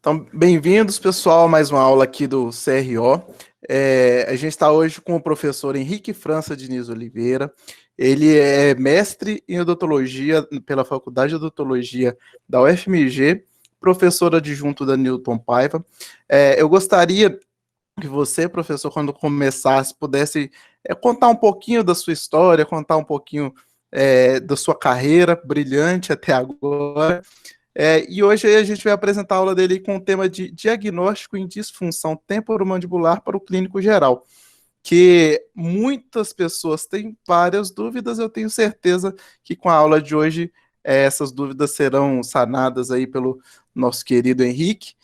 Então, bem-vindos, pessoal, a mais uma aula aqui do CRO. A gente está hoje com o professor Henrique França Diniz Oliveira. Ele é mestre em odontologia pela Faculdade de Odontologia da UFMG, professor adjunto da Newton Paiva. Eu gostaria que você, professor, quando começasse, pudesse contar um pouquinho da sua história, contar um pouquinho da sua carreira brilhante até agora. E hoje a gente vai apresentar a aula dele com o tema de diagnóstico em disfunção temporomandibular para o clínico geral, que muitas pessoas têm várias dúvidas. Eu tenho certeza que com a aula de hoje essas dúvidas serão sanadas aí pelo nosso querido Henrique.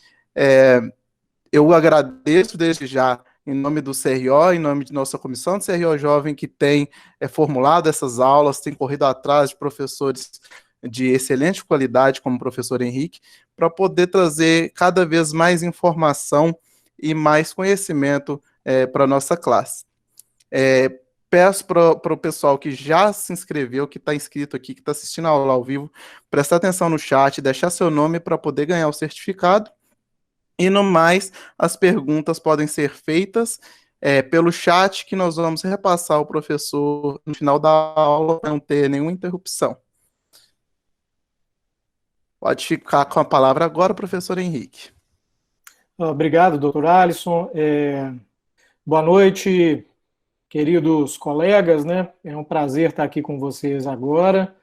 Eu agradeço desde já, em nome do CRO, em nome de nossa comissão de CRO Jovem, que tem formulado essas aulas, tem corrido atrás de professores de excelente qualidade, como o professor Henrique, para poder trazer cada vez mais informação e mais conhecimento para a nossa classe. Peço para o pessoal que já se inscreveu, que está inscrito aqui, que está assistindo a aula ao vivo, prestar atenção no chat, deixar seu nome para poder ganhar o certificado. E no mais, as perguntas podem ser feitas pelo chat, que nós vamos repassar ao professor no final da aula, para não ter nenhuma interrupção. Pode ficar com a palavra agora, professor Henrique. Obrigado, doutor Alisson. Boa noite, queridos colegas, né? É um prazer estar aqui com vocês agora.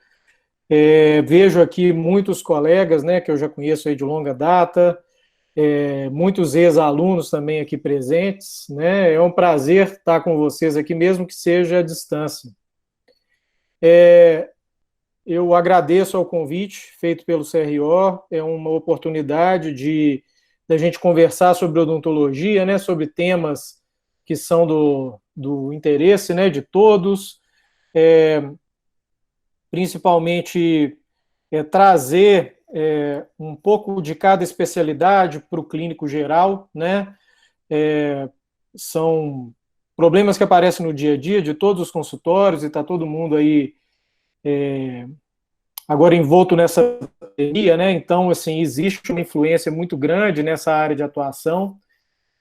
Vejo aqui muitos colegas, né, que eu já conheço aí de longa data, muitos ex-alunos também aqui presentes, né? É um prazer estar com vocês aqui, mesmo que seja à distância. Eu agradeço ao convite feito pelo CRO, é uma oportunidade da gente conversar sobre odontologia, né, sobre temas que são do interesse, né, de todos, principalmente trazer um pouco de cada especialidade para o clínico geral, né, são problemas que aparecem no dia a dia de todos os consultórios e está todo mundo aí agora envolto nessa pandemia, né? Então, assim, existe uma influência muito grande nessa área de atuação.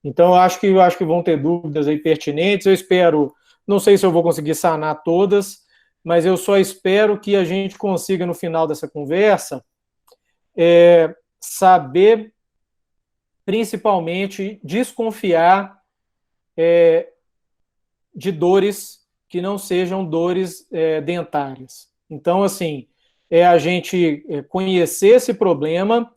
Então, eu acho que vão ter dúvidas aí pertinentes. Eu espero, não sei se eu vou conseguir sanar todas, mas eu só espero que a gente consiga, no final dessa conversa, saber, principalmente, desconfiar de dores que não sejam dores dentárias. Então, assim, a gente conhecer esse problema,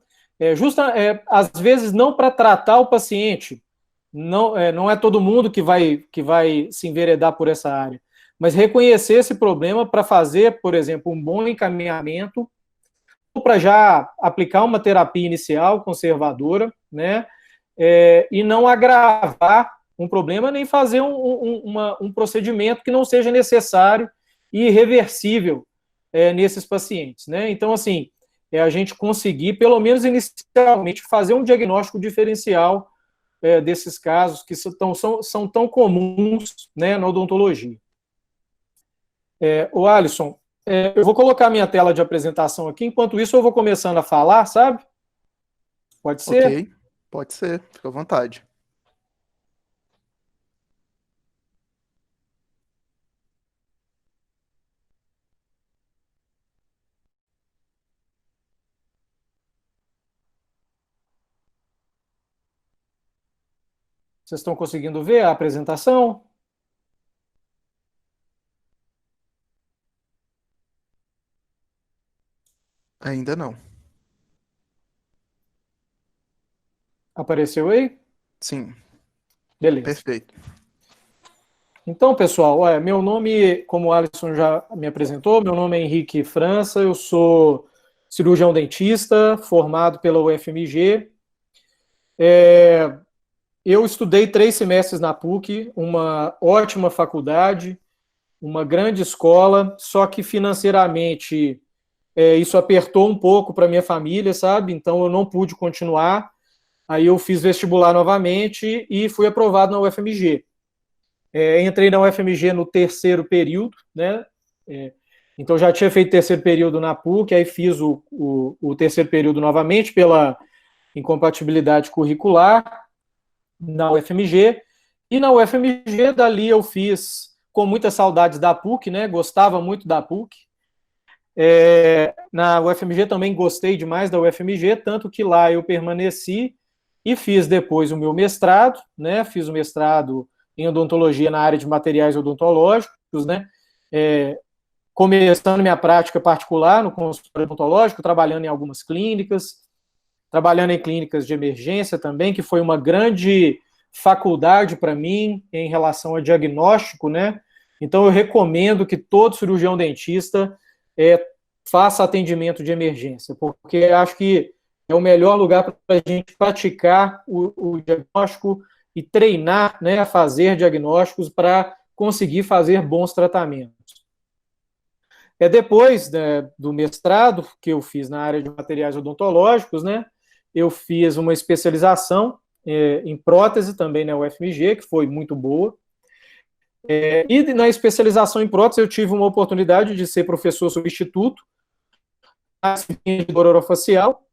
às vezes não para tratar o paciente, não é todo mundo que vai se enveredar por essa área, mas reconhecer esse problema para fazer, por exemplo, um bom encaminhamento, ou para já aplicar uma terapia inicial conservadora, né, e não agravar um problema, nem fazer um procedimento que não seja necessário e irreversível nesses pacientes, né? Então, assim, a gente conseguir, pelo menos inicialmente, fazer um diagnóstico diferencial desses casos que são tão comuns, né, na odontologia. O Alisson, eu vou colocar minha tela de apresentação aqui, enquanto isso eu vou começando a falar, sabe? Pode ser? Ok, pode ser, fica à vontade. Vocês estão conseguindo ver a apresentação? Ainda não. Apareceu aí? Sim. Beleza. Perfeito. Então, pessoal, meu nome, como o Alisson já me apresentou, meu nome é Henrique França, eu sou cirurgião dentista, formado pela UFMG. Eu estudei 3 semestres na PUC, uma ótima faculdade, uma grande escola, só que financeiramente isso apertou um pouco para minha família, sabe? Então eu não pude continuar. Aí eu fiz vestibular novamente e fui aprovado na UFMG. Entrei na UFMG no 3º período, né? Então já tinha feito 3º período na PUC, aí fiz o 3º período novamente pela incompatibilidade curricular na UFMG, e na UFMG, dali eu fiz, com muitas saudades da PUC, né, gostava muito da PUC, na UFMG também gostei demais da UFMG, tanto que lá eu permaneci e fiz depois o meu mestrado, né, fiz o mestrado em odontologia na área de materiais odontológicos, né, começando minha prática particular no consultório odontológico, trabalhando em algumas clínicas, trabalhando em clínicas de emergência também, que foi uma grande faculdade para mim em relação a diagnóstico, né? Então eu recomendo que todo cirurgião dentista faça atendimento de emergência, porque acho que é o melhor lugar para a gente praticar o diagnóstico e treinar, né, a fazer diagnósticos para conseguir fazer bons tratamentos. Depois, né, do mestrado que eu fiz na área de materiais odontológicos, né, eu fiz uma especialização em prótese também na UFMG, que foi muito boa. E na especialização em prótese eu tive uma oportunidade de ser professor substituto na disciplina de dor orofacial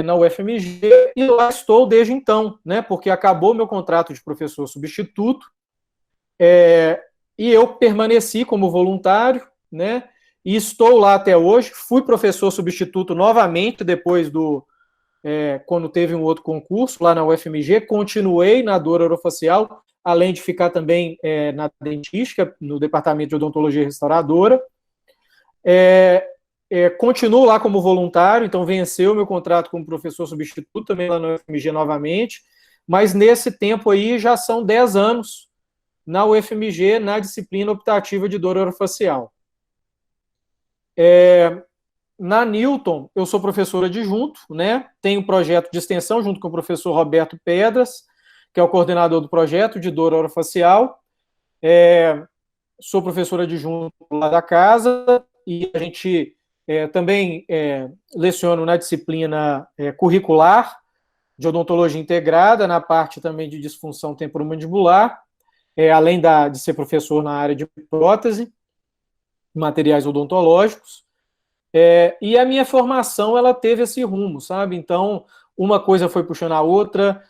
na UFMG, e lá estou desde então, né, porque acabou meu contrato de professor substituto, e eu permaneci como voluntário, né, e estou lá até hoje. Fui professor substituto novamente depois quando teve um outro concurso lá na UFMG, continuei na dor orofacial, além de ficar também na dentística, no departamento de odontologia restauradora. Continuo lá como voluntário, então venceu meu contrato como professor substituto também lá na UFMG novamente, mas nesse tempo aí já são 10 anos na UFMG, na disciplina optativa de dor orofacial. Na Newton, eu sou professor adjunto, né? Tenho um projeto de extensão junto com o professor Roberto Pedras, que é o coordenador do projeto de dor orofacial. Sou professor adjunto lá da casa, e a gente também leciono na disciplina curricular de odontologia integrada, na parte também de disfunção temporomandibular, além de ser professor na área de prótese, materiais odontológicos. E a minha formação, ela teve esse rumo, sabe? Então, uma coisa foi puxando a outra.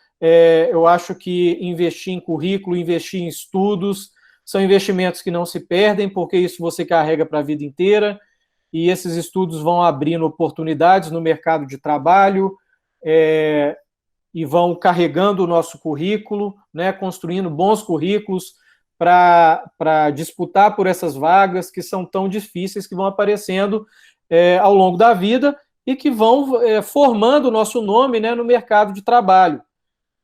Eu acho que investir em currículo, investir em estudos, são investimentos que não se perdem, porque isso você carrega para a vida inteira, e esses estudos vão abrindo oportunidades no mercado de trabalho, e vão carregando o nosso currículo, né, construindo bons currículos para disputar por essas vagas que são tão difíceis, que vão aparecendo ao longo da vida e que vão formando o nosso nome, né, no mercado de trabalho.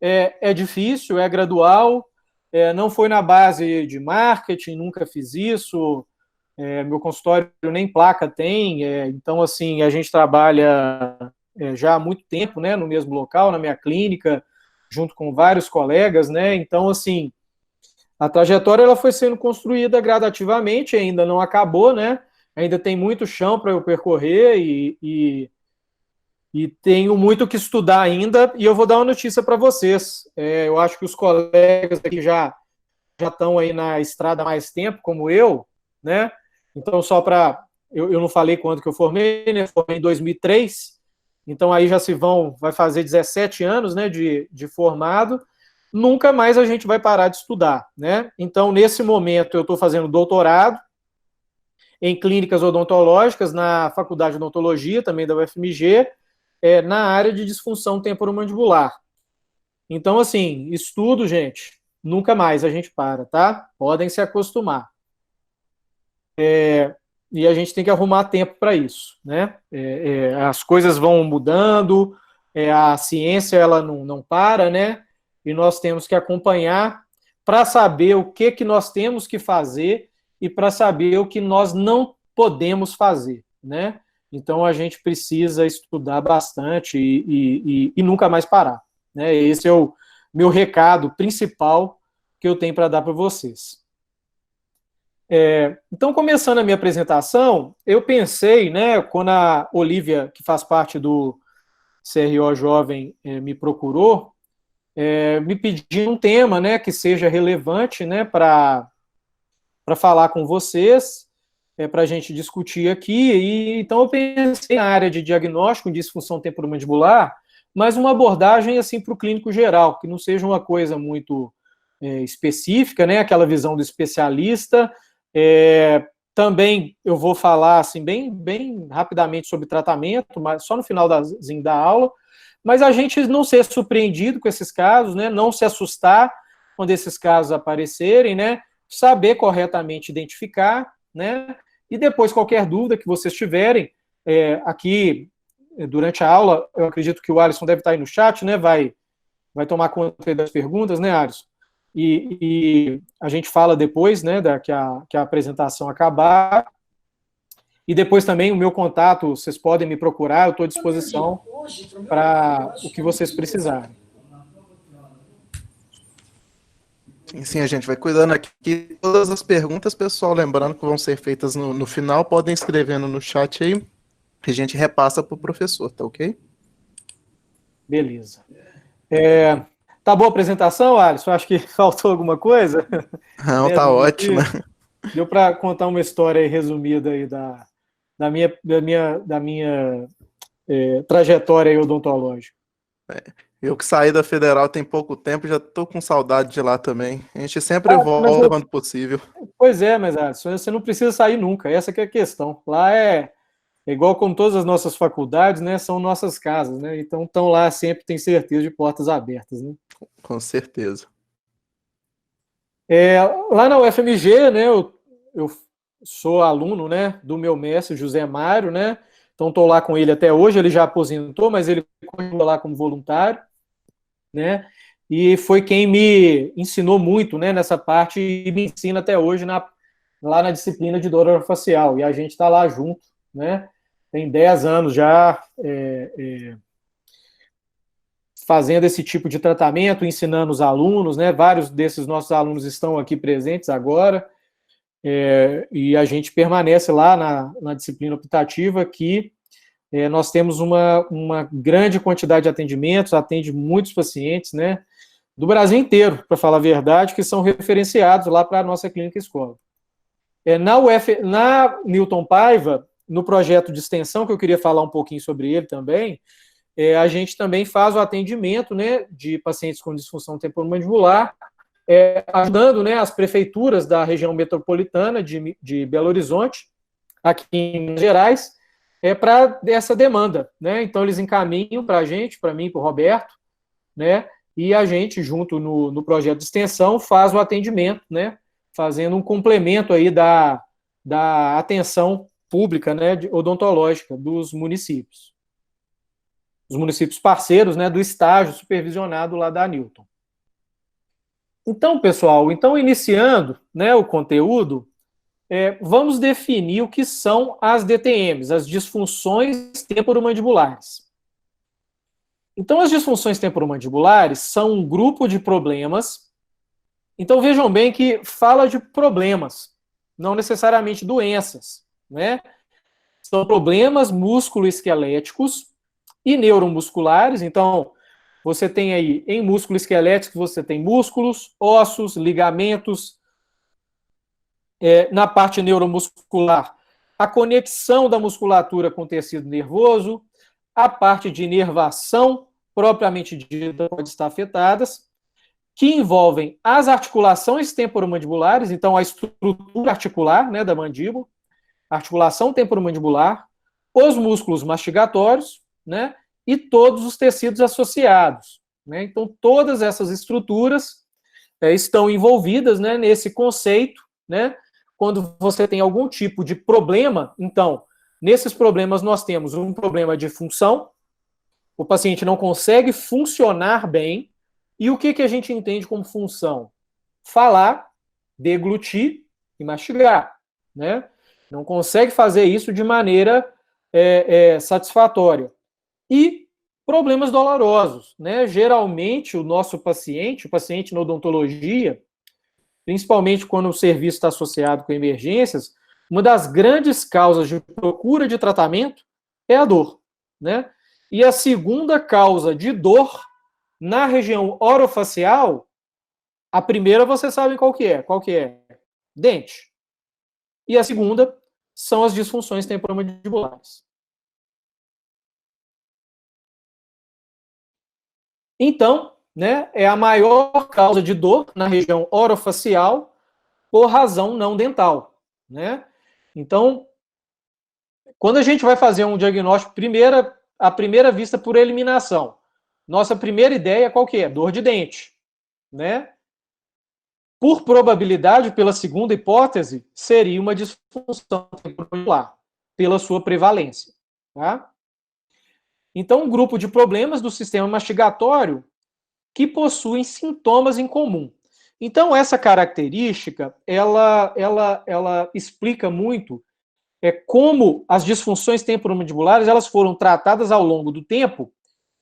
É difícil, é gradual, não foi na base de marketing, nunca fiz isso, meu consultório nem placa tem, então, assim, a gente trabalha já há muito tempo, né, no mesmo local, na minha clínica, junto com vários colegas, né, então, assim, a trajetória ela foi sendo construída gradativamente, ainda não acabou, né, ainda tem muito chão para eu percorrer e tenho muito que estudar ainda, e eu vou dar uma notícia para vocês. Eu acho que os colegas aqui já estão aí na estrada há mais tempo, como eu, né? Então, só para... Eu não falei quando que eu formei, né? Formei em 2003, então aí vai fazer 17 anos, né, de formado. Nunca mais a gente vai parar de estudar, né? Então, nesse momento, eu estou fazendo doutorado em clínicas odontológicas na Faculdade de Odontologia, também da UFMG, na área de disfunção temporomandibular. Então, assim, estudo, gente, nunca mais a gente para, tá? Podem se acostumar. E a gente tem que arrumar tempo para isso, né? As coisas vão mudando, a ciência, ela não para, né? E nós temos que acompanhar para saber o que nós temos que fazer e para saber o que nós não podemos fazer, né? Então, a gente precisa estudar bastante e nunca mais parar, né? Esse é o meu recado principal que eu tenho para dar para vocês. Então, começando a minha apresentação, eu pensei, né, quando a Olivia, que faz parte do CRO Jovem, me procurou, me pedindo um tema, né, que seja relevante, né, para falar com vocês, para a gente discutir aqui. E então eu pensei na área de diagnóstico em disfunção temporomandibular, mas uma abordagem assim para o clínico geral, que não seja uma coisa muito específica, né? Aquela visão do especialista. Também eu vou falar assim bem rapidamente sobre tratamento, mas só no final da aula. Mas a gente não ser surpreendido com esses casos, né? Não se assustar quando esses casos aparecerem, né? Saber corretamente identificar, né? E depois, qualquer dúvida que vocês tiverem, aqui, durante a aula, eu acredito que o Alisson deve estar aí no chat, né? Vai tomar conta das perguntas, né, Alisson? E a gente fala depois, né, que a apresentação acabar. E depois também o meu contato, vocês podem me procurar, eu estou à disposição para o que vocês precisarem. Sim, a gente vai cuidando aqui. Todas as perguntas, pessoal, lembrando que vão ser feitas no final, podem escrevendo no chat aí, que a gente repassa para o professor, tá ok? Beleza. Tá boa a apresentação, Alisson? Acho que faltou alguma coisa? Não, tá ótima. Deu para contar uma história aí resumida aí da minha trajetória aí odontológica. Eu que saí da Federal tem pouco tempo, já tô com saudade de lá também. A gente sempre volta quando possível. Pois é, mas Alisson, você não precisa sair nunca, essa que é a questão. Lá é igual como todas as nossas faculdades, né, são nossas casas, né, então estão lá sempre, tem certeza, de portas abertas, né. Com certeza. Lá na UFMG, né, eu sou aluno, né, do meu mestre, José Mário, né, então estou lá com ele até hoje, ele já aposentou, mas ele continua lá como voluntário, né, e foi quem me ensinou muito, né, nessa parte e me ensina até hoje lá na disciplina de dor orofacial, e a gente está lá junto, né, tem 10 anos já fazendo esse tipo de tratamento, ensinando os alunos, né? Vários desses nossos alunos estão aqui presentes agora, e a gente permanece lá na disciplina optativa, que nós temos uma grande quantidade de atendimentos, atende muitos pacientes, né? Do Brasil inteiro, para falar a verdade, que são referenciados lá para a nossa clínica escola. Na Newton Paiva, no projeto de extensão, que eu queria falar um pouquinho sobre ele também, a gente também faz o atendimento, né, de pacientes com disfunção temporomandibular, ajudando, né, as prefeituras da região metropolitana de Belo Horizonte, aqui em Minas Gerais, para essa demanda, né? Então eles encaminham para a gente, para mim, para o Roberto, né? E a gente, junto no projeto de extensão, faz o atendimento, né? Fazendo um complemento aí da atenção pública, né, odontológica dos municípios. Os municípios parceiros, né, do estágio supervisionado lá da Newton. Então, pessoal, iniciando, né, o conteúdo, vamos definir o que são as DTMs, as disfunções temporomandibulares. Então, as disfunções temporomandibulares são um grupo de problemas. Então, vejam bem que fala de problemas, não necessariamente doenças, né? São problemas músculo-esqueléticos e neuromusculares. Então, você tem aí, em músculo esquelético, você tem músculos, ossos, ligamentos. Na parte neuromuscular, a conexão da musculatura com o tecido nervoso, a parte de inervação propriamente dita pode estar afetadas, que envolvem as articulações temporomandibulares, então a estrutura articular, né, da mandíbula, articulação temporomandibular, os músculos mastigatórios, né, e todos os tecidos associados, né? Então, todas essas estruturas estão envolvidas, né, nesse conceito, né? Quando você tem algum tipo de problema, então, nesses problemas nós temos um problema de função, o paciente não consegue funcionar bem, e o que a gente entende como função? Falar, deglutir e mastigar, né? Não consegue fazer isso de maneira satisfatória. E problemas dolorosos, né? Geralmente, o paciente na odontologia, principalmente quando o serviço está associado com emergências, uma das grandes causas de procura de tratamento é a dor, né? E a segunda causa de dor na região orofacial, a primeira vocês sabem qual que é? Qual que é? Dente. E a segunda são as disfunções temporomandibulares. Então, né, é a maior causa de dor na região orofacial por razão não dental, né? Então, quando a gente vai fazer um diagnóstico, à primeira vista por eliminação, nossa primeira ideia qual que é? Dor de dente, né? Por probabilidade, pela segunda hipótese, seria uma disfunção temporomandibular, pela sua prevalência, tá? Então, um grupo de problemas do sistema mastigatório que possuem sintomas em comum. Então, essa característica, ela explica muito como as disfunções temporomandibulares elas foram tratadas ao longo do tempo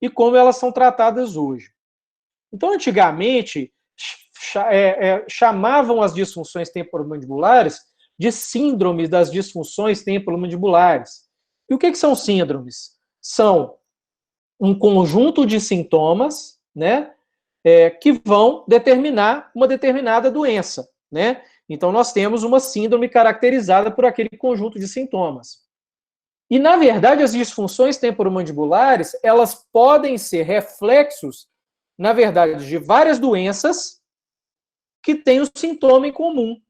e como elas são tratadas hoje. Então, antigamente, chamavam as disfunções temporomandibulares de síndromes das disfunções temporomandibulares. E o que são síndromes? São um conjunto de sintomas, né, que vão determinar uma determinada doença, né? Então, nós temos uma síndrome caracterizada por aquele conjunto de sintomas. E, na verdade, as disfunções temporomandibulares, elas podem ser reflexos, na verdade, de várias doenças que têm o sintoma em comum,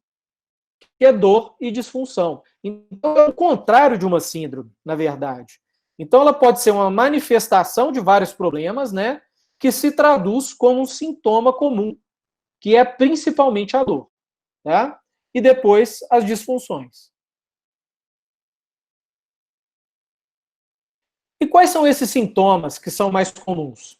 que é dor e disfunção. Então, é o contrário de uma síndrome, na verdade. Então, ela pode ser uma manifestação de vários problemas, né, que se traduz como um sintoma comum, que é principalmente a dor, tá? E depois as disfunções. E quais são esses sintomas que são mais comuns?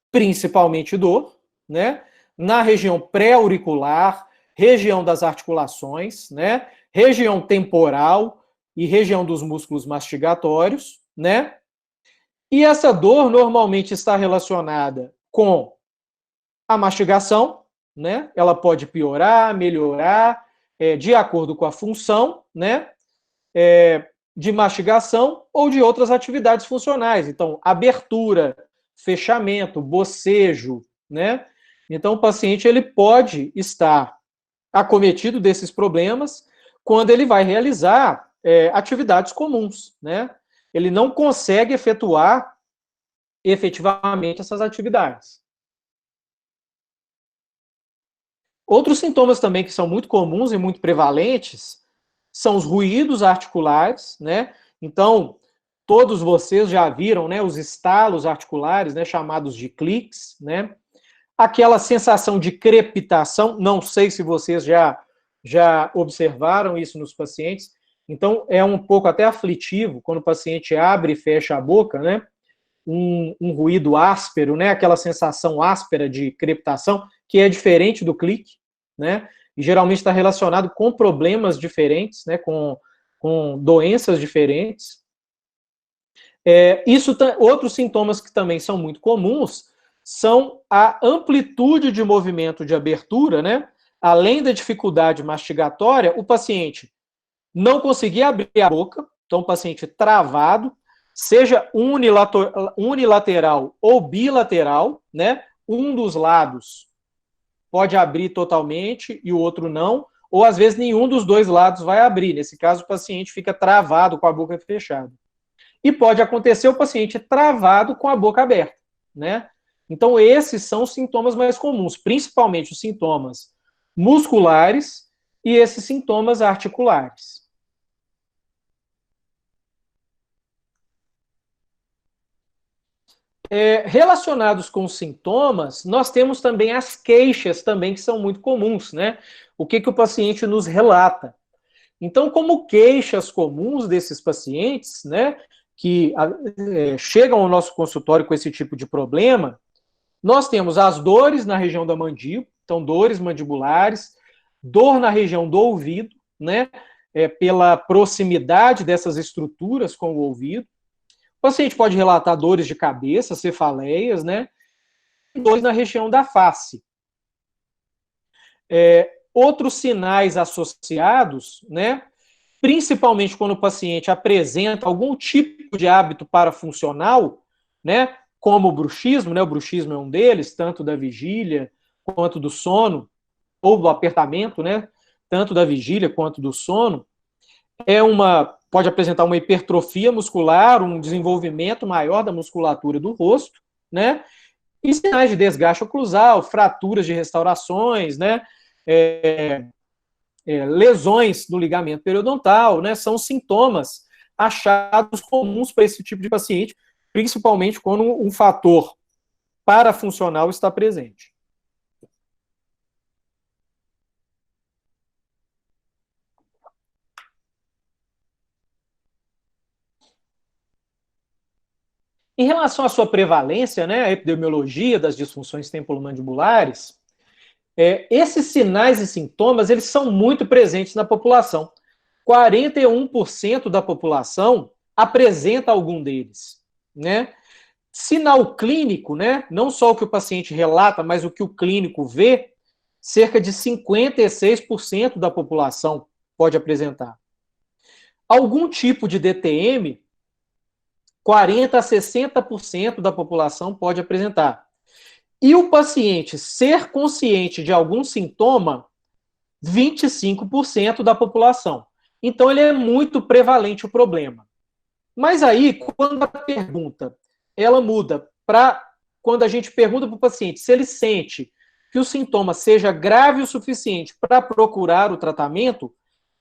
Principalmente dor, né? Na região pré-auricular, região das articulações, né? Região temporal e região dos músculos mastigatórios, né? E essa dor normalmente está relacionada com a mastigação, né? Ela pode piorar, melhorar, de acordo com a função, né? De mastigação ou de outras atividades funcionais. Então, abertura, fechamento, bocejo, né? Então, o paciente ele pode estar acometido desses problemas quando ele vai realizar atividades comuns, né? Ele não consegue efetuar efetivamente essas atividades. Outros sintomas também que são muito comuns e muito prevalentes são os ruídos articulares, né? Então, todos vocês já viram, né, os estalos articulares, né, chamados de cliques, né? Aquela sensação de crepitação, não sei se vocês já observaram isso nos pacientes. Então, é um pouco até aflitivo quando o paciente abre e fecha a boca, né? Um ruído áspero, né? Aquela sensação áspera de crepitação, que é diferente do clique, né? E geralmente está relacionado com problemas diferentes, né? Com doenças diferentes. Outros sintomas que também são muito comuns são a amplitude de movimento de abertura, né? Além da dificuldade mastigatória, o paciente não conseguir abrir a boca, então o paciente travado, seja unilateral ou bilateral, né? Um dos lados pode abrir totalmente e o outro não, ou às vezes nenhum dos dois lados vai abrir. Nesse caso, o paciente fica travado com a boca fechada. E pode acontecer o paciente travado com a boca aberta, né? Então, esses são os sintomas mais comuns, principalmente os sintomas musculares e esses sintomas articulares. Relacionados com os sintomas, nós temos também as queixas também, que são muito comuns, né? O que o paciente nos relata. Então, como queixas comuns desses pacientes, né, que chegam ao nosso consultório com esse tipo de problema, nós temos as dores na região da mandíbula, então dores mandibulares, dor na região do ouvido, né, pela proximidade dessas estruturas com o ouvido. O paciente pode relatar dores de cabeça, cefaleias, né, e dores na região da face. Outros sinais associados, né, principalmente quando o paciente apresenta algum tipo de hábito parafuncional, né, como o bruxismo, né, o bruxismo é um deles, tanto da vigília quanto do sono, ou do apertamento, né, tanto da vigília quanto do sono, pode apresentar uma hipertrofia muscular, um desenvolvimento maior da musculatura do rosto, né, E sinais de desgaste oclusal, fraturas de restaurações, né? Lesões no ligamento periodontal, né? São sintomas achados comuns para esse tipo de paciente, principalmente quando um fator parafuncional está presente. Em relação à sua prevalência, né, a epidemiologia das disfunções temporomandibulares, esses sinais e sintomas, eles são muito presentes na população. 41% da população apresenta algum deles, né? Sinal clínico, né, não só o que o paciente relata, mas o que o clínico vê, cerca de 56% da população pode apresentar. Algum tipo de DTM, 40% a 60% da população pode apresentar. E o paciente ser consciente de algum sintoma, 25% da população. Então, ele é muito prevalente o problema. Mas aí, quando a pergunta ela muda para quando a gente pergunta para o paciente se ele sente que o sintoma seja grave o suficiente para procurar o tratamento,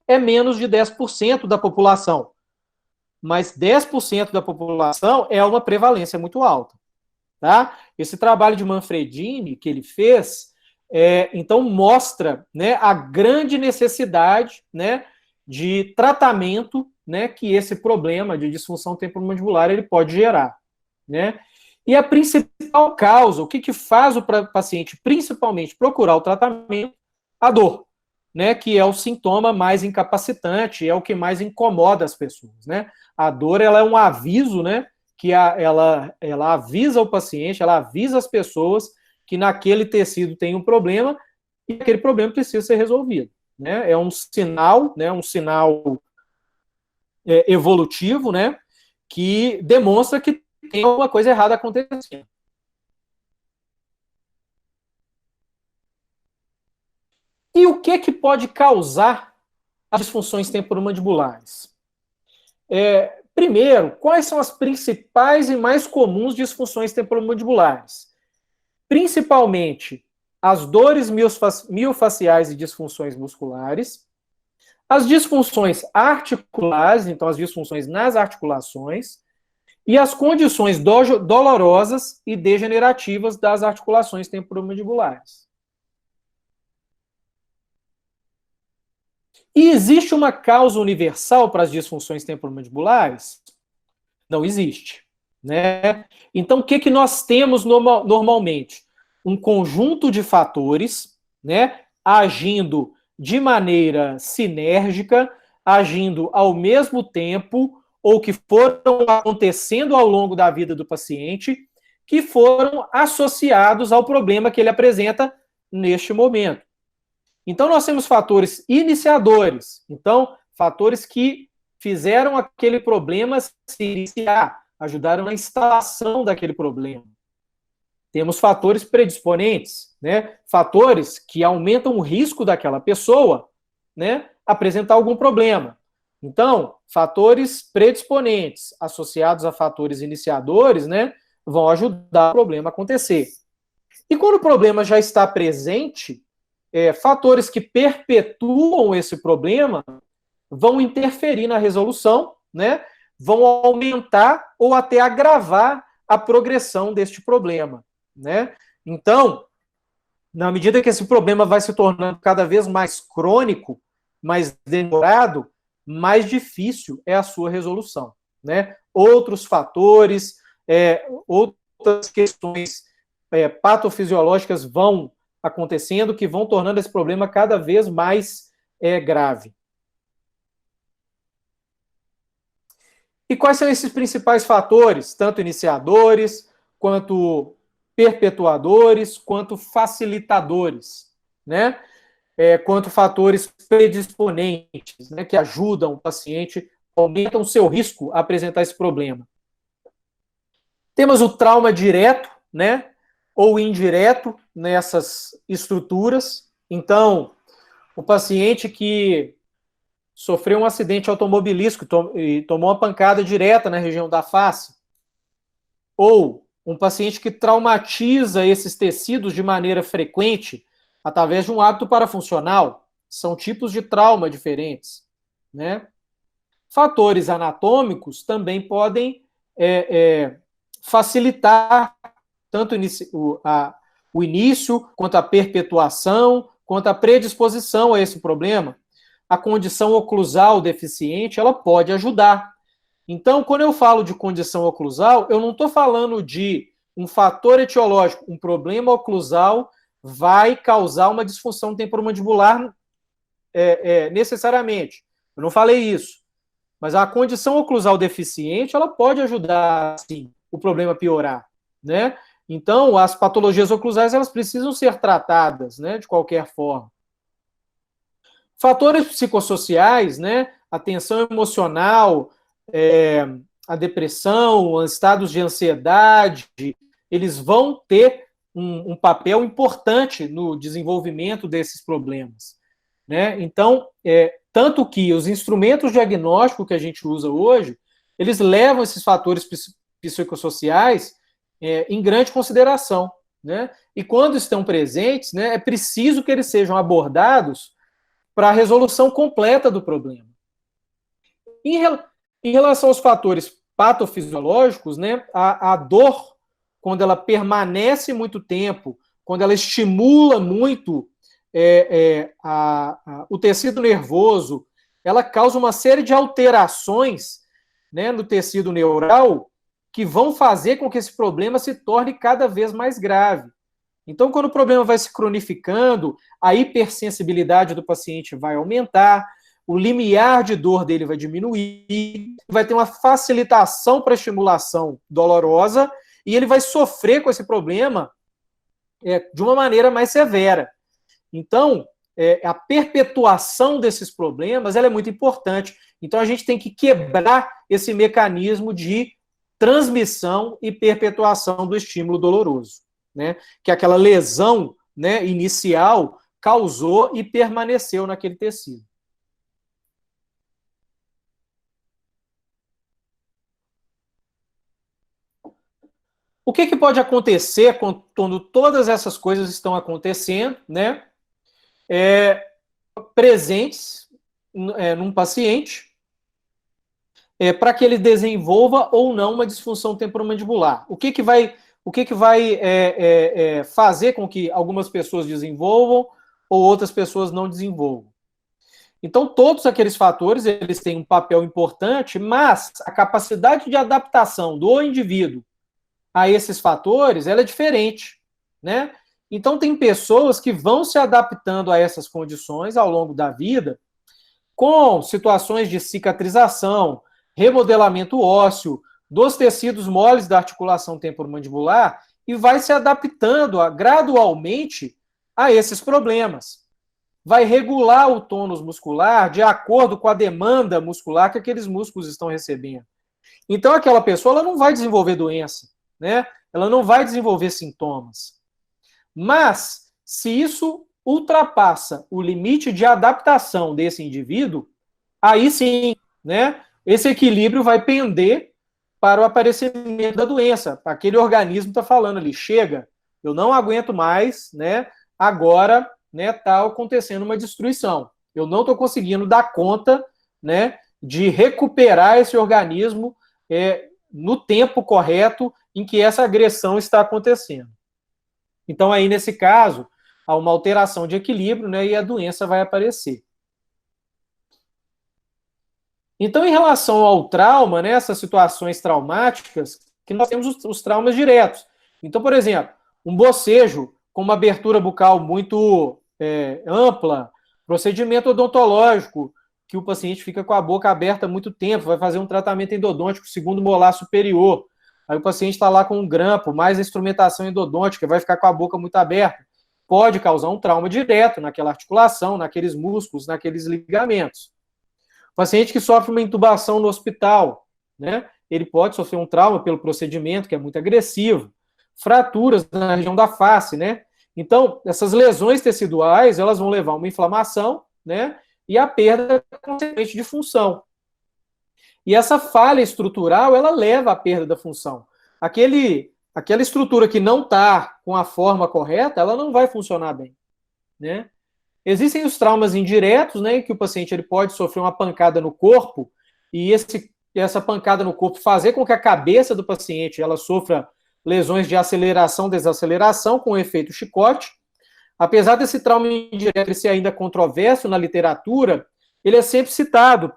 é menos de 10% da população. Mas 10% da população é uma prevalência muito alta. Tá? Esse trabalho de Manfredini que ele fez, então mostra, né, a grande necessidade, né, de tratamento, né, que esse problema de disfunção temporomandibular ele pode gerar, né? E a principal causa, o que faz o paciente principalmente procurar o tratamento? A dor, né, que é o sintoma mais incapacitante, é o que mais incomoda as pessoas, né? A dor, ela é um aviso, né, que ela avisa o paciente, ela avisa as pessoas que naquele tecido tem um problema e aquele problema precisa ser resolvido, né? É um sinal, né, um sinal evolutivo, né, que demonstra que tem alguma coisa errada acontecendo. E o que pode causar as disfunções temporomandibulares? Primeiro, quais são as principais e mais comuns disfunções temporomandibulares? Principalmente as dores miofaciais e disfunções musculares, as disfunções articulares, então as disfunções nas articulações, e as condições dolorosas e degenerativas das articulações temporomandibulares. E existe uma causa universal para as disfunções temporomandibulares? Não existe, né? Então, o que nós temos normalmente? Um conjunto de fatores, né, agindo de maneira sinérgica, agindo ao mesmo tempo, ou que foram acontecendo ao longo da vida do paciente, que foram associados ao problema que ele apresenta neste momento. Então, nós temos fatores iniciadores, então, fatores que fizeram aquele problema se iniciar, ajudaram na instalação daquele problema. Temos fatores predisponentes, né? Fatores que aumentam o risco daquela pessoa, né, apresentar algum problema. Então, fatores predisponentes associados a fatores iniciadores, né, vão ajudar o problema a acontecer. E quando o problema já está presente, fatores que perpetuam esse problema vão interferir na resolução, né, vão aumentar ou até agravar a progressão deste problema, né? Então, na medida que esse problema vai se tornando cada vez mais crônico, mais demorado, mais difícil é a sua resolução, né? Outros fatores, outras questões patofisiológicas vão acontecendo que vão tornando esse problema cada vez mais grave. E quais são esses principais fatores, tanto iniciadores, quanto perpetuadores, quanto facilitadores, né? Quanto fatores predisponentes, né, que ajudam o paciente, aumentam o seu risco a apresentar esse problema. Temos o trauma direto, né, ou indireto nessas estruturas. Então, o paciente que sofreu um acidente automobilístico e tomou uma pancada direta na região da face, ou um paciente que traumatiza esses tecidos de maneira frequente, através de um hábito parafuncional. São tipos de trauma diferentes, né? Fatores anatômicos também podem facilitar tanto o início, quanto a perpetuação, quanto a predisposição a esse problema. A condição oclusal deficiente, ela pode ajudar. Então, quando eu falo de condição oclusal, eu não estou falando de um fator etiológico, um problema oclusal vai causar uma disfunção temporomandibular necessariamente. Eu não falei isso. Mas a condição oclusal deficiente, ela pode ajudar, sim, o problema a piorar, né? Então, as patologias oclusais, elas precisam ser tratadas, né, de qualquer forma. Fatores psicossociais, né, a tensão emocional, a depressão, os estados de ansiedade, eles vão ter um papel importante no desenvolvimento desses problemas, né? Então, tanto que os instrumentos diagnósticos que a gente usa hoje, eles levam esses fatores psicossociais em grande consideração, né? E quando estão presentes, né, é preciso que eles sejam abordados para a resolução completa do problema. Em relação aos fatores patofisiológicos, né, a dor, quando ela permanece muito tempo, quando ela estimula muito o tecido nervoso, ela causa uma série de alterações, né, no tecido neural que vão fazer com que esse problema se torne cada vez mais grave. Então, quando o problema vai se cronificando, a hipersensibilidade do paciente vai aumentar, o limiar de dor dele vai diminuir, vai ter uma facilitação para a estimulação dolorosa e ele vai sofrer com esse problema de uma maneira mais severa. Então, a perpetuação desses problemas ela é muito importante. Então, a gente tem que quebrar esse mecanismo de transmissão e perpetuação do estímulo doloroso, né? Que aquela lesão, né, inicial causou e permaneceu naquele tecido. O que pode acontecer quando todas essas coisas estão acontecendo, né? Presentes num paciente, para que ele desenvolva ou não uma disfunção temporomandibular. O que vai fazer com que algumas pessoas desenvolvam ou outras pessoas não desenvolvam? Então, todos aqueles fatores, eles têm um papel importante, mas a capacidade de adaptação do indivíduo a esses fatores, ela é diferente, né? Então, tem pessoas que vão se adaptando a essas condições ao longo da vida, com situações de cicatrização, remodelamento ósseo, dos tecidos moles da articulação temporomandibular, e vai se adaptando gradualmente a esses problemas. Vai regular o tônus muscular de acordo com a demanda muscular que aqueles músculos estão recebendo. Então, aquela pessoa ela não vai desenvolver doença, né? Ela não vai desenvolver sintomas. Mas, se isso ultrapassa o limite de adaptação desse indivíduo, aí sim, né, esse equilíbrio vai pender para o aparecimento da doença. Aquele organismo está falando ali, chega, eu não aguento mais, né, agora está acontecendo uma destruição. Eu não estou conseguindo dar conta, né, de recuperar esse organismo no tempo correto em que essa agressão está acontecendo. Então, aí, nesse caso, há uma alteração de equilíbrio, né, e a doença vai aparecer. Então, em relação ao trauma, né, essas situações traumáticas, que nós temos os traumas diretos. Então, por exemplo, um bocejo com uma abertura bucal muito ampla, procedimento odontológico, que o paciente fica com a boca aberta há muito tempo, vai fazer um tratamento endodôntico segundo molar superior. Aí o paciente está lá com um grampo, mais instrumentação endodôntica, vai ficar com a boca muito aberta. Pode causar um trauma direto naquela articulação, naqueles músculos, naqueles ligamentos. O paciente que sofre uma intubação no hospital, né, ele pode sofrer um trauma pelo procedimento, que é muito agressivo. Fraturas na região da face, né? Então, essas lesões teciduais, elas vão levar a uma inflamação, né, e a perda consequente de função. E essa falha estrutural, ela leva à perda da função. Aquele aquela estrutura que não está com a forma correta, ela não vai funcionar bem, né? Existem os traumas indiretos, né, que o paciente ele pode sofrer uma pancada no corpo e essa pancada no corpo fazer com que a cabeça do paciente ela sofra lesões de aceleração, desaceleração com o efeito chicote. Apesar desse trauma indireto ser ainda controverso na literatura, ele é sempre citado,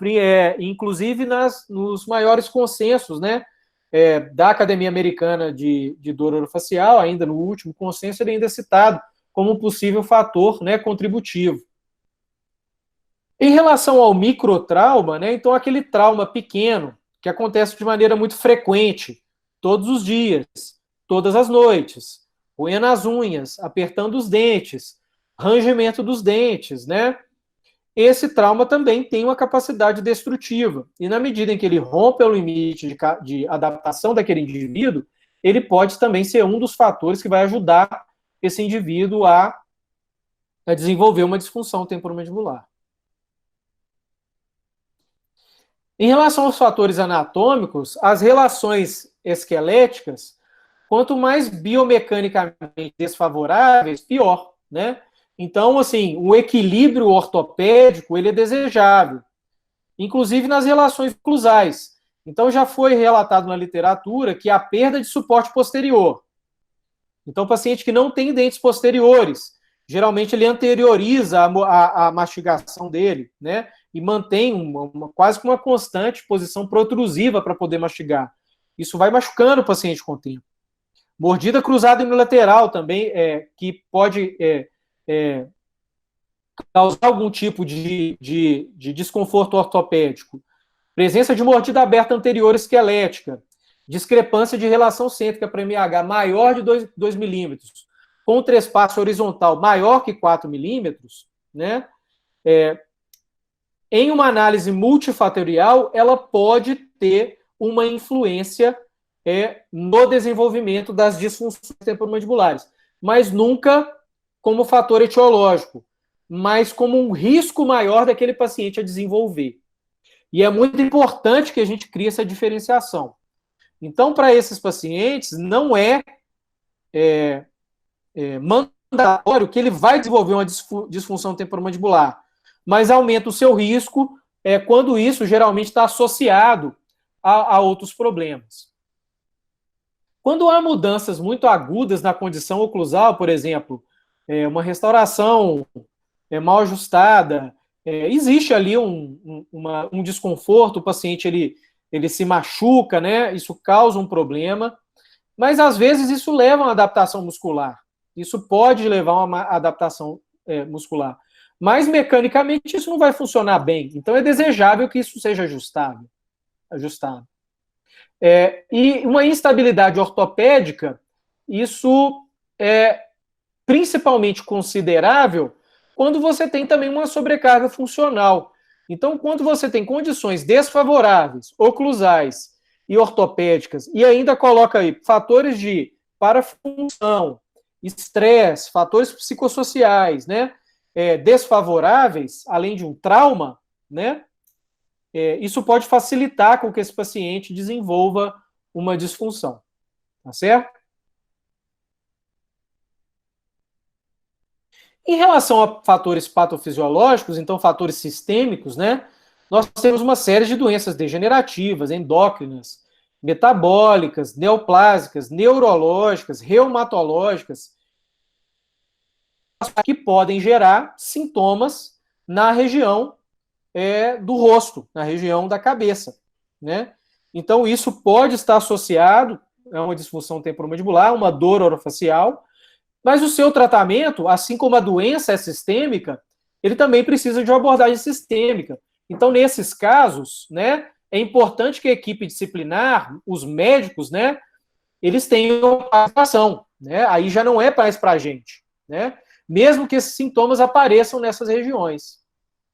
inclusive nos maiores consensos, né, da Academia Americana de Dor Orofacial, ainda no último consenso, ele ainda é citado como um possível fator, né, contributivo. Em relação ao microtrauma, né, então aquele trauma pequeno, que acontece de maneira muito frequente, todos os dias, todas as noites, roendo as unhas, apertando os dentes, rangimento dos dentes, né? Esse trauma também tem uma capacidade destrutiva. E na medida em que ele rompe o limite de adaptação daquele indivíduo, ele pode também ser um dos fatores que vai ajudar esse indivíduo a desenvolver uma disfunção temporomandibular. Em relação aos fatores anatômicos, as relações esqueléticas, quanto mais biomecanicamente desfavoráveis, pior, né? Então, assim, o equilíbrio ortopédico, ele é desejável, inclusive nas relações oclusais. Então, já foi relatado na literatura que a perda de suporte posterior. Então, o paciente que não tem dentes posteriores, geralmente ele anterioriza a mastigação dele, né? E mantém quase que uma constante posição protrusiva para poder mastigar. Isso vai machucando o paciente com o tempo. Mordida cruzada unilateral também, que pode causar algum tipo de desconforto ortopédico. Presença de mordida aberta anterior esquelética. Discrepância de relação cêntrica para MH maior de 2 milímetros, com trespasse horizontal maior que 4 milímetros, né? Em uma análise multifatorial, ela pode ter uma influência no desenvolvimento das disfunções temporomandibulares, mas nunca como fator etiológico, mas como um risco maior daquele paciente a desenvolver. E é muito importante que a gente crie essa diferenciação. Então, para esses pacientes, não é mandatório que ele vai desenvolver uma disfunção temporomandibular, mas aumenta o seu risco quando isso geralmente está associado a outros problemas. Quando há mudanças muito agudas na condição oclusal, por exemplo, uma restauração mal ajustada, existe ali um desconforto, o paciente ele se machuca, né? Isso causa um problema, mas às vezes isso leva a uma adaptação muscular. Isso pode levar a uma adaptação muscular. Mas mecanicamente isso não vai funcionar bem. Então é desejável que isso seja ajustado. E uma instabilidade ortopédica, isso é principalmente considerável quando você tem também uma sobrecarga funcional. Então, quando você tem condições desfavoráveis, oclusais e ortopédicas, e ainda coloca aí fatores de parafunção, estresse, fatores psicossociais, né, desfavoráveis, além de um trauma, né, isso pode facilitar com que esse paciente desenvolva uma disfunção. Tá certo? Em relação a fatores patofisiológicos, então fatores sistêmicos, né, nós temos uma série de doenças degenerativas, endócrinas, metabólicas, neoplásicas, neurológicas, reumatológicas, que podem gerar sintomas na região do rosto, na região da cabeça, né? Então, isso pode estar associado a uma disfunção temporomandibular, uma dor orofacial, mas o seu tratamento, assim como a doença é sistêmica, ele também precisa de uma abordagem sistêmica. Então, nesses casos, né, é importante que a equipe disciplinar, os médicos, né, eles tenham participação, né? Aí já não é mais para a gente, né? Mesmo que esses sintomas apareçam nessas regiões,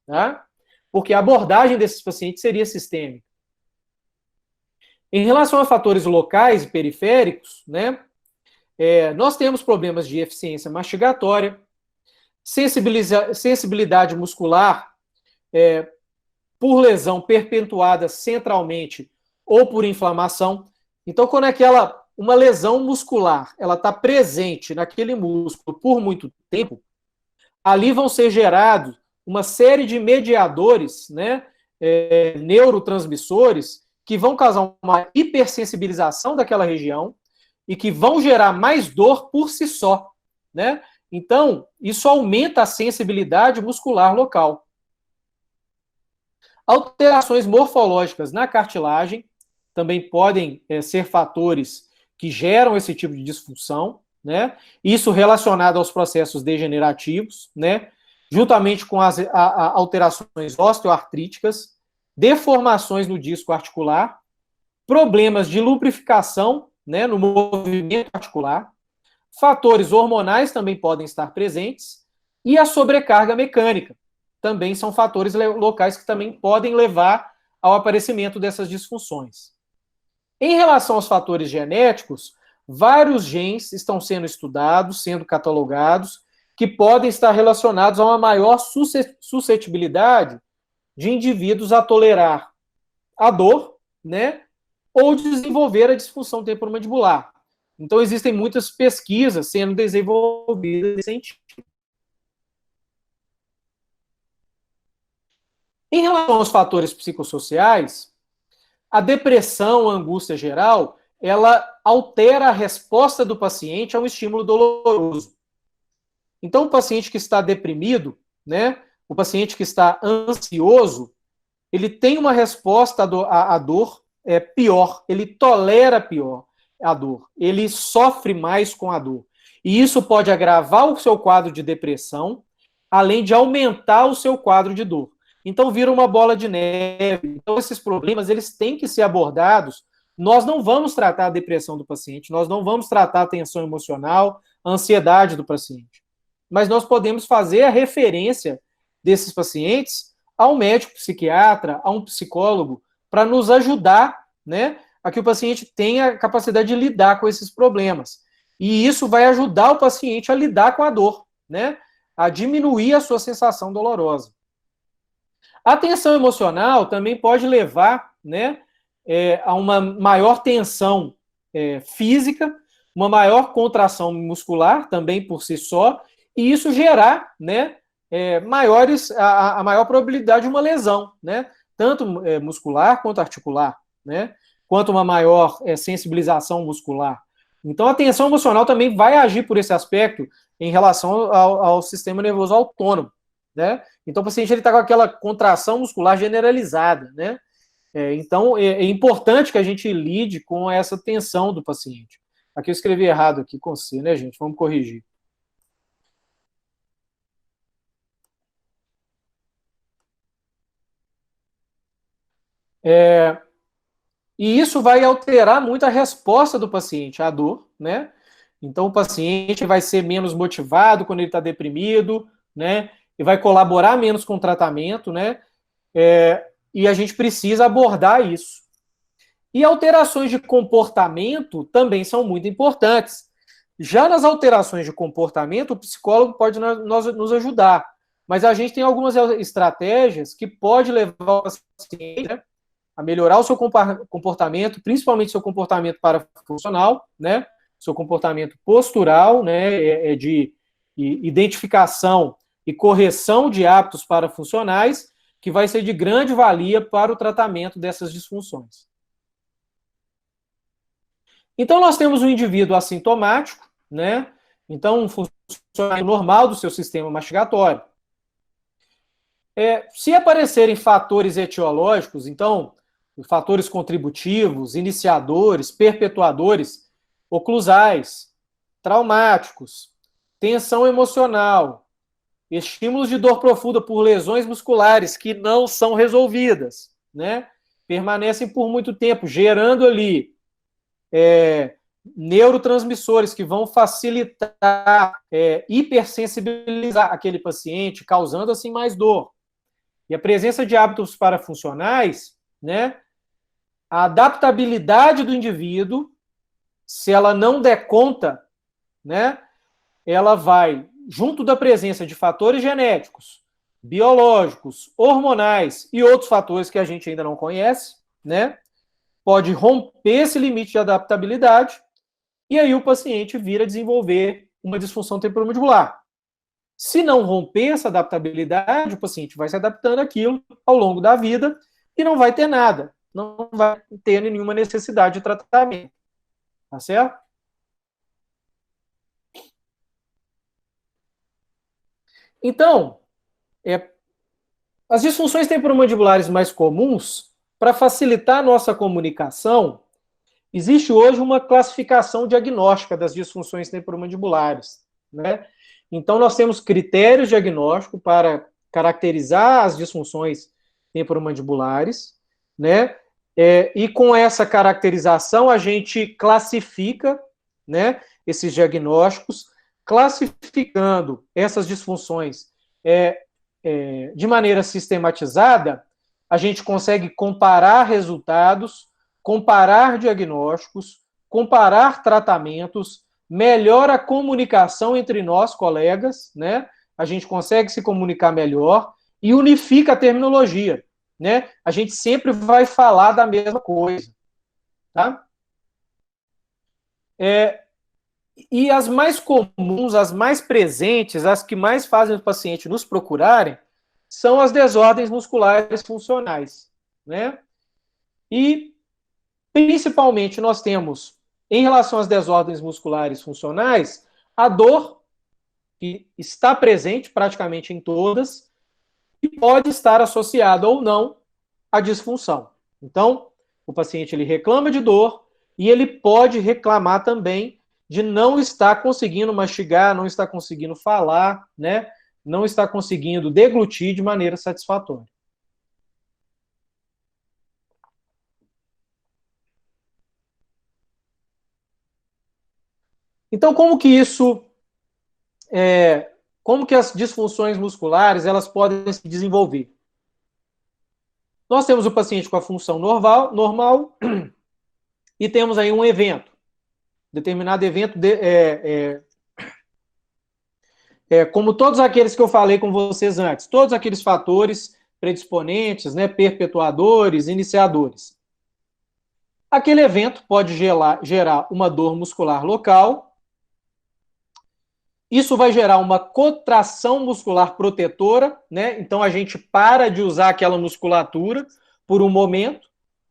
tá? Porque a abordagem desses pacientes seria sistêmica. Em relação a fatores locais e periféricos, né, nós temos problemas de eficiência mastigatória, sensibilidade muscular por lesão perpetuada centralmente ou por inflamação. Então, quando uma lesão muscular, ela está presente naquele músculo por muito tempo, ali vão ser gerados uma série de mediadores, né, neurotransmissores, que vão causar uma hipersensibilização daquela região e que vão gerar mais dor por si só, né? Então, isso aumenta a sensibilidade muscular local. Alterações morfológicas na cartilagem também podem ser fatores que geram esse tipo de disfunção, né? Isso relacionado aos processos degenerativos, né? Juntamente com as alterações osteoartríticas, deformações no disco articular, problemas de lubrificação, né, no movimento articular, fatores hormonais também podem estar presentes, e a sobrecarga mecânica também são fatores locais que também podem levar ao aparecimento dessas disfunções. Em relação aos fatores genéticos, vários genes estão sendo estudados, sendo catalogados, que podem estar relacionados a uma maior suscetibilidade de indivíduos a tolerar a dor, né, ou desenvolver a disfunção temporomandibular. Então, existem muitas pesquisas sendo desenvolvidas nesse sentido. Em relação aos fatores psicossociais, a depressão, a angústia geral, ela altera a resposta do paciente a um estímulo doloroso. Então, o paciente que está deprimido, né, o paciente que está ansioso, ele tem uma resposta à dor pior, ele tolera pior a dor, ele sofre mais com a dor. E isso pode agravar o seu quadro de depressão, além de aumentar o seu quadro de dor. Então, vira uma bola de neve. Então, esses problemas, eles têm que ser abordados. Nós não vamos tratar a depressão do paciente, nós não vamos tratar a tensão emocional, a ansiedade do paciente. Mas nós podemos fazer a referência desses pacientes ao médico psiquiatra, a um psicólogo, para nos ajudar, né, a que o paciente tenha a capacidade de lidar com esses problemas. E isso vai ajudar o paciente a lidar com a dor, né, a diminuir a sua sensação dolorosa. A tensão emocional também pode levar, né, a uma maior tensão física, uma maior contração muscular também por si só, e isso gerar, né, a maior probabilidade de uma lesão, né, tanto muscular quanto articular, né, quanto uma maior sensibilização muscular. Então, a tensão emocional também vai agir por esse aspecto em relação ao sistema nervoso autônomo, né? Então, o paciente está com aquela contração muscular generalizada, né? Então, é importante que a gente lide com essa tensão do paciente. Aqui eu escrevi errado aqui com C, né, gente? Vamos corrigir. E isso vai alterar muito a resposta do paciente à dor, né? Então, o paciente vai ser menos motivado quando ele está deprimido, né? E vai colaborar menos com o tratamento, né? E a gente precisa abordar isso. E alterações de comportamento também são muito importantes. Já nas alterações de comportamento, o psicólogo pode nos ajudar, mas a gente tem algumas estratégias que pode levar o paciente, né, a melhorar o seu comportamento, principalmente seu comportamento parafuncional, né, seu comportamento postural, né, de identificação e correção de hábitos parafuncionais, que vai ser de grande valia para o tratamento dessas disfunções. Então, nós temos um indivíduo assintomático, né? Então, um funcionamento normal do seu sistema mastigatório. Se aparecerem fatores etiológicos, então, fatores contributivos, iniciadores, perpetuadores, oclusais, traumáticos, tensão emocional, estímulos de dor profunda por lesões musculares que não são resolvidas, né? Permanecem por muito tempo, gerando ali neurotransmissores que vão facilitar, hipersensibilizar aquele paciente, causando assim mais dor. E a presença de hábitos parafuncionais, né? A adaptabilidade do indivíduo, se ela não der conta, né? Ela vai, junto da presença de fatores genéticos, biológicos, hormonais e outros fatores que a gente ainda não conhece, né? Pode romper esse limite de adaptabilidade e aí o paciente vira a desenvolver uma disfunção temporomandibular. Se não romper essa adaptabilidade, o paciente vai se adaptando àquilo ao longo da vida e não vai ter nada, não vai ter nenhuma necessidade de tratamento. Tá certo? Então, as disfunções temporomandibulares mais comuns, para facilitar a nossa comunicação, existe hoje uma classificação diagnóstica das disfunções temporomandibulares, né? Então, nós temos critérios diagnósticos para caracterizar as disfunções temporomandibulares, né? E com essa caracterização, a gente classifica, né, esses diagnósticos, classificando essas disfunções de maneira sistematizada, a gente consegue comparar resultados, comparar diagnósticos, comparar tratamentos, melhora a comunicação entre nós, colegas, né? A gente consegue se comunicar melhor e unifica a terminologia, né? A gente sempre vai falar da mesma coisa, tá? E as mais comuns, as mais presentes, as que mais fazem os pacientes nos procurarem, são as desordens musculares funcionais, né? E, principalmente, nós temos, em relação às desordens musculares funcionais, a dor, que está presente praticamente em todas, e pode estar associada ou não à disfunção. Então, o paciente ele reclama de dor e ele pode reclamar também de não estar conseguindo mastigar, não estar conseguindo falar, né? Não estar conseguindo deglutir de maneira satisfatória. Então, como que as disfunções musculares elas podem se desenvolver? Nós temos o paciente com a função normal e temos aí um evento, determinado evento, como todos aqueles que eu falei com vocês antes, todos aqueles fatores predisponentes, né, perpetuadores, iniciadores. Aquele evento pode gerar uma dor muscular local. Isso vai gerar uma contração muscular protetora, né? Então a gente para de usar aquela musculatura por um momento,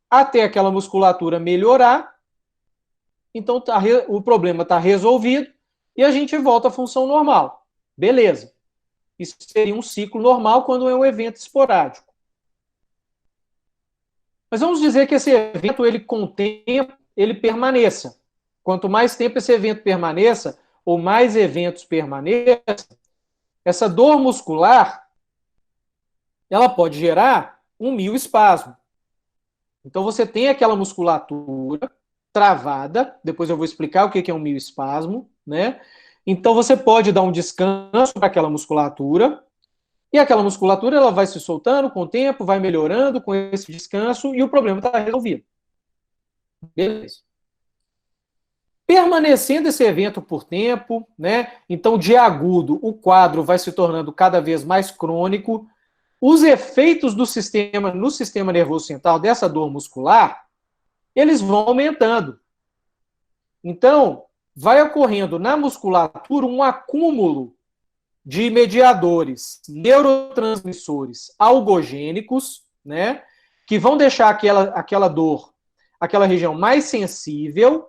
até aquela musculatura melhorar. Então o problema está resolvido e a gente volta à função normal. Beleza. Isso seria um ciclo normal quando é um evento esporádico. Mas vamos dizer que esse evento, ele com o tempo, ele permaneça. Quanto mais tempo esse evento permaneça, ou mais eventos permaneçam, essa dor muscular, ela pode gerar um mioespasmo. Então, você tem aquela musculatura travada, depois eu vou explicar o que é um mioespasmo, né? Então, você pode dar um descanso para aquela musculatura, e aquela musculatura ela vai se soltando com o tempo, vai melhorando com esse descanso, e o problema está resolvido. Beleza. Permanecendo esse evento por tempo, né? Então, de agudo, o quadro vai se tornando cada vez mais crônico. Os efeitos no sistema nervoso central dessa dor muscular, eles vão aumentando. Então, vai ocorrendo na musculatura um acúmulo de mediadores neurotransmissores algogênicos, né? Que vão deixar aquela dor, aquela região mais sensível,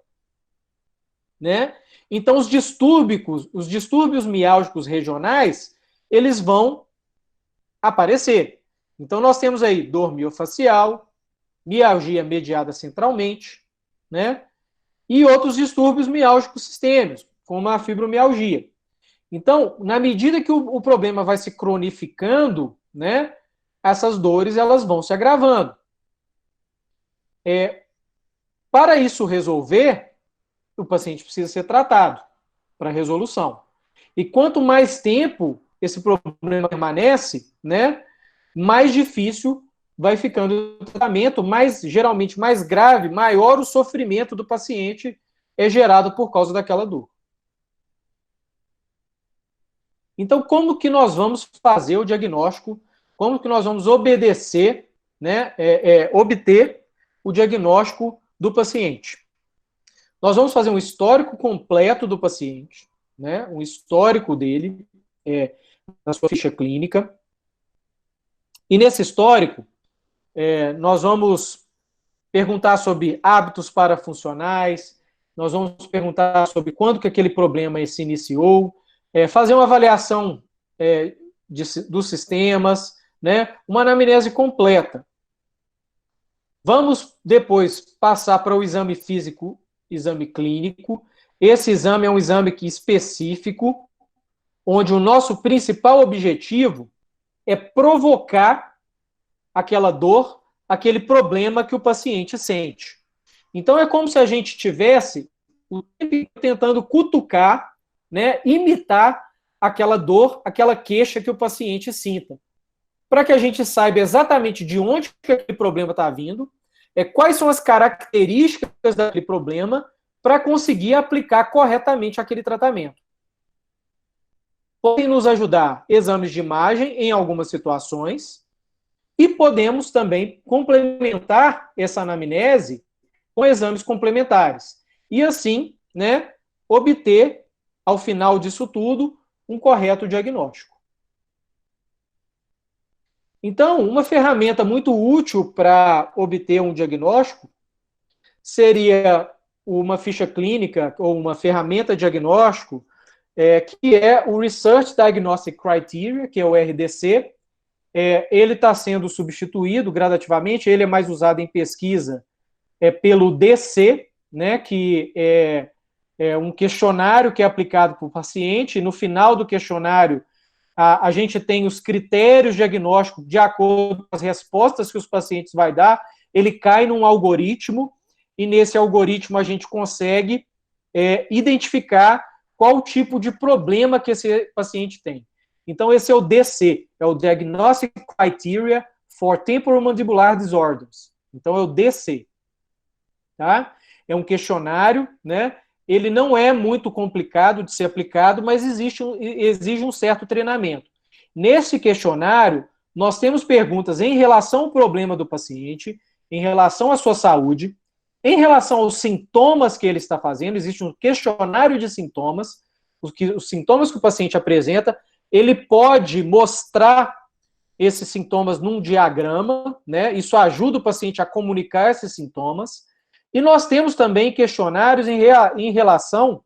né? Então, os distúrbios miálgicos regionais, eles vão aparecer. Então, nós temos aí dor miofacial, mialgia mediada centralmente, né? E outros distúrbios miálgicos sistêmicos, como a fibromialgia. Então, na medida que o problema vai se cronificando, né? Essas dores, elas vão se agravando. Para isso resolver, o paciente precisa ser tratado para resolução. E quanto mais tempo esse problema permanece, né, mais difícil vai ficando o tratamento, geralmente mais grave, maior o sofrimento do paciente é gerado por causa daquela dor. Então, como que nós vamos fazer o diagnóstico? Como que nós vamos obedecer, né, obter o diagnóstico do paciente? Nós vamos fazer um histórico completo do paciente, né? Um histórico dele na sua ficha clínica. E nesse histórico, nós vamos perguntar sobre hábitos parafuncionais, nós vamos perguntar sobre quando que aquele problema se iniciou, fazer uma avaliação dos sistemas, né? Uma anamnese completa. Vamos depois passar para o exame físico, exame clínico. Esse exame é um exame específico, onde o nosso principal objetivo é provocar aquela dor, aquele problema que o paciente sente. Então, é como se a gente tivesse o tempo tentando cutucar, né, imitar aquela dor, aquela queixa que o paciente sinta, para que a gente saiba exatamente de onde que aquele problema está vindo, quais são as características daquele problema, para conseguir aplicar corretamente aquele tratamento. Podem nos ajudar exames de imagem em algumas situações, e podemos também complementar essa anamnese com exames complementares. E assim, né, obter, ao final disso tudo, um correto diagnóstico. Então, uma ferramenta muito útil para obter um diagnóstico seria uma ficha clínica ou uma ferramenta diagnóstico que é o Research Diagnostic Criteria, que é o RDC. Ele está sendo substituído gradativamente, ele é mais usado em pesquisa pelo DC, né, que é um questionário que é aplicado para o paciente, e no final do questionário a gente tem os critérios diagnósticos de acordo com as respostas que os pacientes vão dar, ele cai num algoritmo, e nesse algoritmo a gente consegue identificar qual tipo de problema que esse paciente tem. Então, esse é o DC, é o Diagnostic Criteria for Temporomandibular Disorders. Então, é o DC. Tá? É um questionário, né? Ele não é muito complicado de ser aplicado, mas exige um certo treinamento. Nesse questionário, nós temos perguntas em relação ao problema do paciente, em relação à sua saúde, em relação aos sintomas que ele está fazendo. Existe um questionário de sintomas, os sintomas que o paciente apresenta. Ele pode mostrar esses sintomas num diagrama, né? Isso ajuda o paciente a comunicar esses sintomas. E nós temos também questionários em relação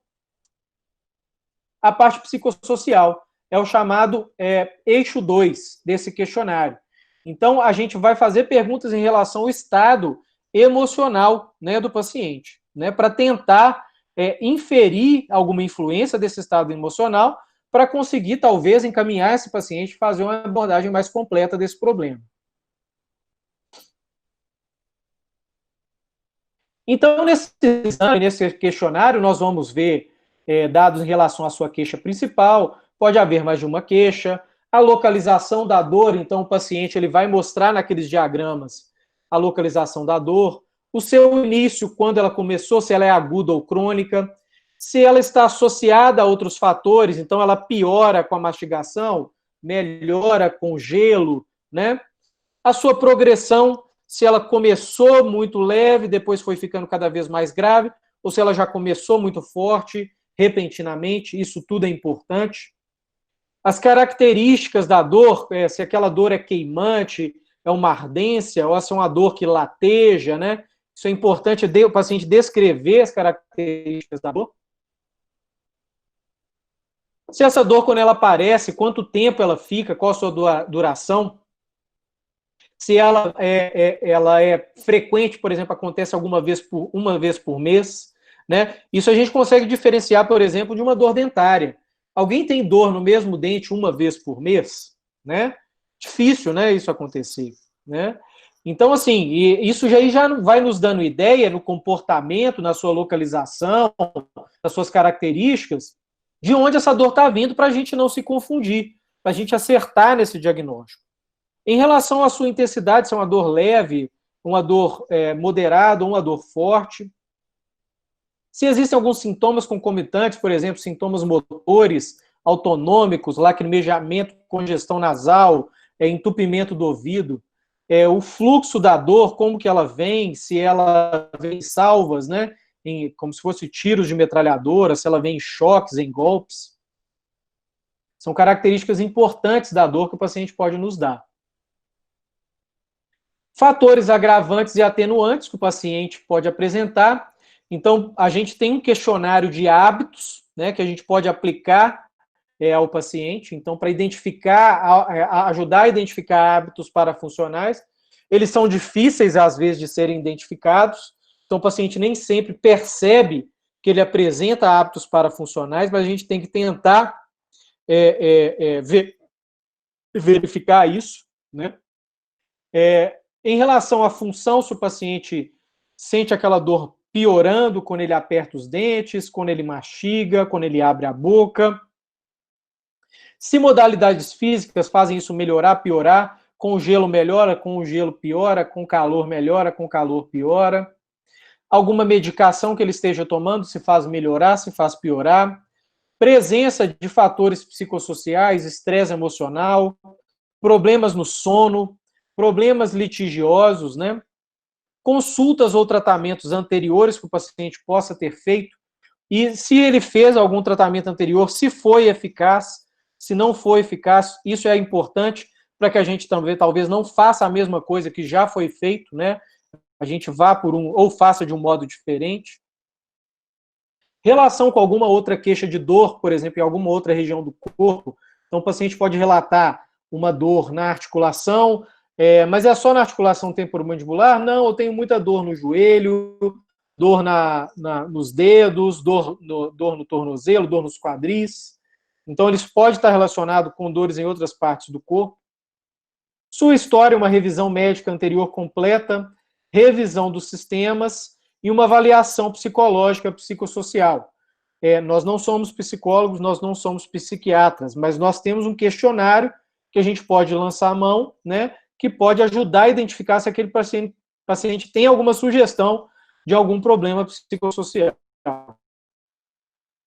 à parte psicossocial. É o chamado eixo 2 desse questionário. Então, a gente vai fazer perguntas em relação ao estado emocional, né, do paciente, né, para tentar inferir alguma influência desse estado emocional, para conseguir, talvez, encaminhar esse paciente e fazer uma abordagem mais completa desse problema. Então, nesse exame, nesse questionário, nós vamos ver dados em relação à sua queixa principal, pode haver mais de uma queixa, a localização da dor, então o paciente ele vai mostrar naqueles diagramas a localização da dor, o seu início, quando ela começou, se ela é aguda ou crônica, se ela está associada a outros fatores, então ela piora com a mastigação, melhora com gelo, né? A sua progressão, se ela começou muito leve, depois foi ficando cada vez mais grave, ou se ela já começou muito forte, repentinamente, isso tudo é importante. As características da dor, se aquela dor é queimante, é uma ardência, ou se é uma dor que lateja, né? Isso é importante, o paciente descrever as características da dor. Se essa dor, quando ela aparece, quanto tempo ela fica, qual a sua duração. Se ela é frequente, por exemplo, acontece uma vez por mês, né? Isso a gente consegue diferenciar, por exemplo, de uma dor dentária. Alguém tem dor no mesmo dente uma vez por mês, né? Difícil, né, isso acontecer, né? Então, assim, isso já vai nos dando ideia no comportamento, na sua localização, nas suas características, de onde essa dor está vindo, para a gente não se confundir, para a gente acertar nesse diagnóstico. Em relação à sua intensidade, se é uma dor leve, uma dor moderada ou uma dor forte. Se existem alguns sintomas concomitantes, por exemplo, sintomas motores, autonômicos, lacrimejamento, congestão nasal, entupimento do ouvido, o fluxo da dor, como que ela vem, se ela vem em salvas, né? como se fosse tiros de metralhadora, se ela vem em choques, em golpes. São características importantes da dor que o paciente pode nos dar. Fatores agravantes e atenuantes que o paciente pode apresentar. Então, a gente tem um questionário de hábitos, né, que a gente pode aplicar ao paciente, então, para identificar, ajudar a identificar hábitos parafuncionais. Eles são difíceis, às vezes, de serem identificados, então o paciente nem sempre percebe que ele apresenta hábitos parafuncionais, mas a gente tem que tentar verificar isso, né? Em relação à função, se o paciente sente aquela dor piorando quando ele aperta os dentes, quando ele mastiga, quando ele abre a boca. Se modalidades físicas fazem isso melhorar, piorar, com o gelo melhora, com o gelo piora, com o calor melhora, com o calor piora. Alguma medicação que ele esteja tomando se faz melhorar, se faz piorar. Presença de fatores psicossociais, estresse emocional, problemas no sono, problemas litigiosos, né? Consultas ou tratamentos anteriores que o paciente possa ter feito, e se ele fez algum tratamento anterior, se foi eficaz, se não foi eficaz, isso é importante para que a gente também, talvez não faça a mesma coisa que já foi feito, né? A gente vá por ou faça de um modo diferente. Relação com alguma outra queixa de dor, por exemplo, em alguma outra região do corpo. Então, o paciente pode relatar uma dor na articulação, mas é só na articulação temporomandibular? Não, eu tenho muita dor no joelho, dor nos dedos, dor no tornozelo, dor nos quadris. Então, eles podem estar relacionados com dores em outras partes do corpo. Sua história, uma revisão médica anterior completa, revisão dos sistemas e uma avaliação psicológica, psicossocial. Nós não somos psicólogos, nós não somos psiquiatras, mas nós temos um questionário que a gente pode lançar a mão, né, que pode ajudar a identificar se aquele paciente tem alguma sugestão de algum problema psicossocial.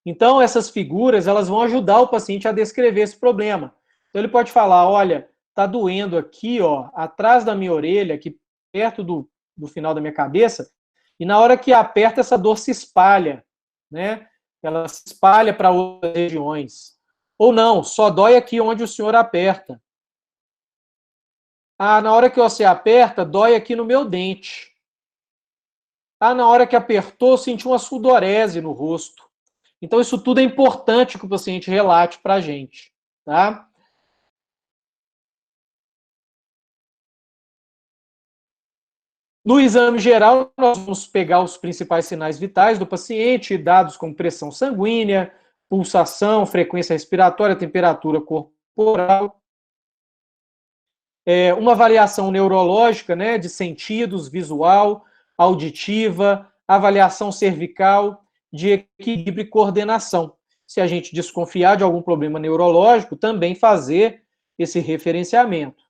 Então, essas figuras, elas vão ajudar o paciente a descrever esse problema. Então, ele pode falar, olha, tá doendo aqui, ó, atrás da minha orelha, aqui perto do final da minha cabeça, e na hora que aperta, essa dor se espalha, né? Ela se espalha para outras regiões. Ou não, só dói aqui onde o senhor aperta. Ah, na hora que você aperta, dói aqui no meu dente. Ah, na hora que apertou, senti uma sudorese no rosto. Então, isso tudo é importante que o paciente relate para a gente, tá? No exame geral, nós vamos pegar os principais sinais vitais do paciente, dados como pressão sanguínea, pulsação, frequência respiratória, temperatura corporal. Uma avaliação neurológica, né, de sentidos, visual, auditiva, avaliação cervical, de equilíbrio e coordenação. Se a gente desconfiar de algum problema neurológico, também fazer esse referenciamento.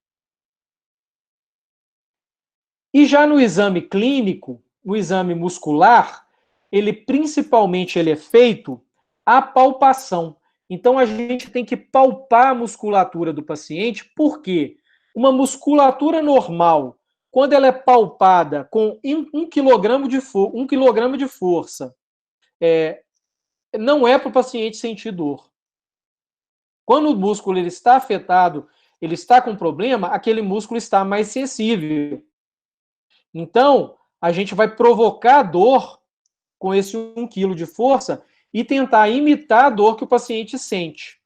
E já no exame clínico, o exame muscular, ele principalmente é feito a palpação. Então a gente tem que palpar a musculatura do paciente, porque uma musculatura normal, quando ela é palpada com 1 quilograma de força, não é para o paciente sentir dor. Quando o músculo ele está afetado, ele está com problema, aquele músculo está mais sensível. Então, a gente vai provocar dor com esse 1 quilo de força e tentar imitar a dor que o paciente sente.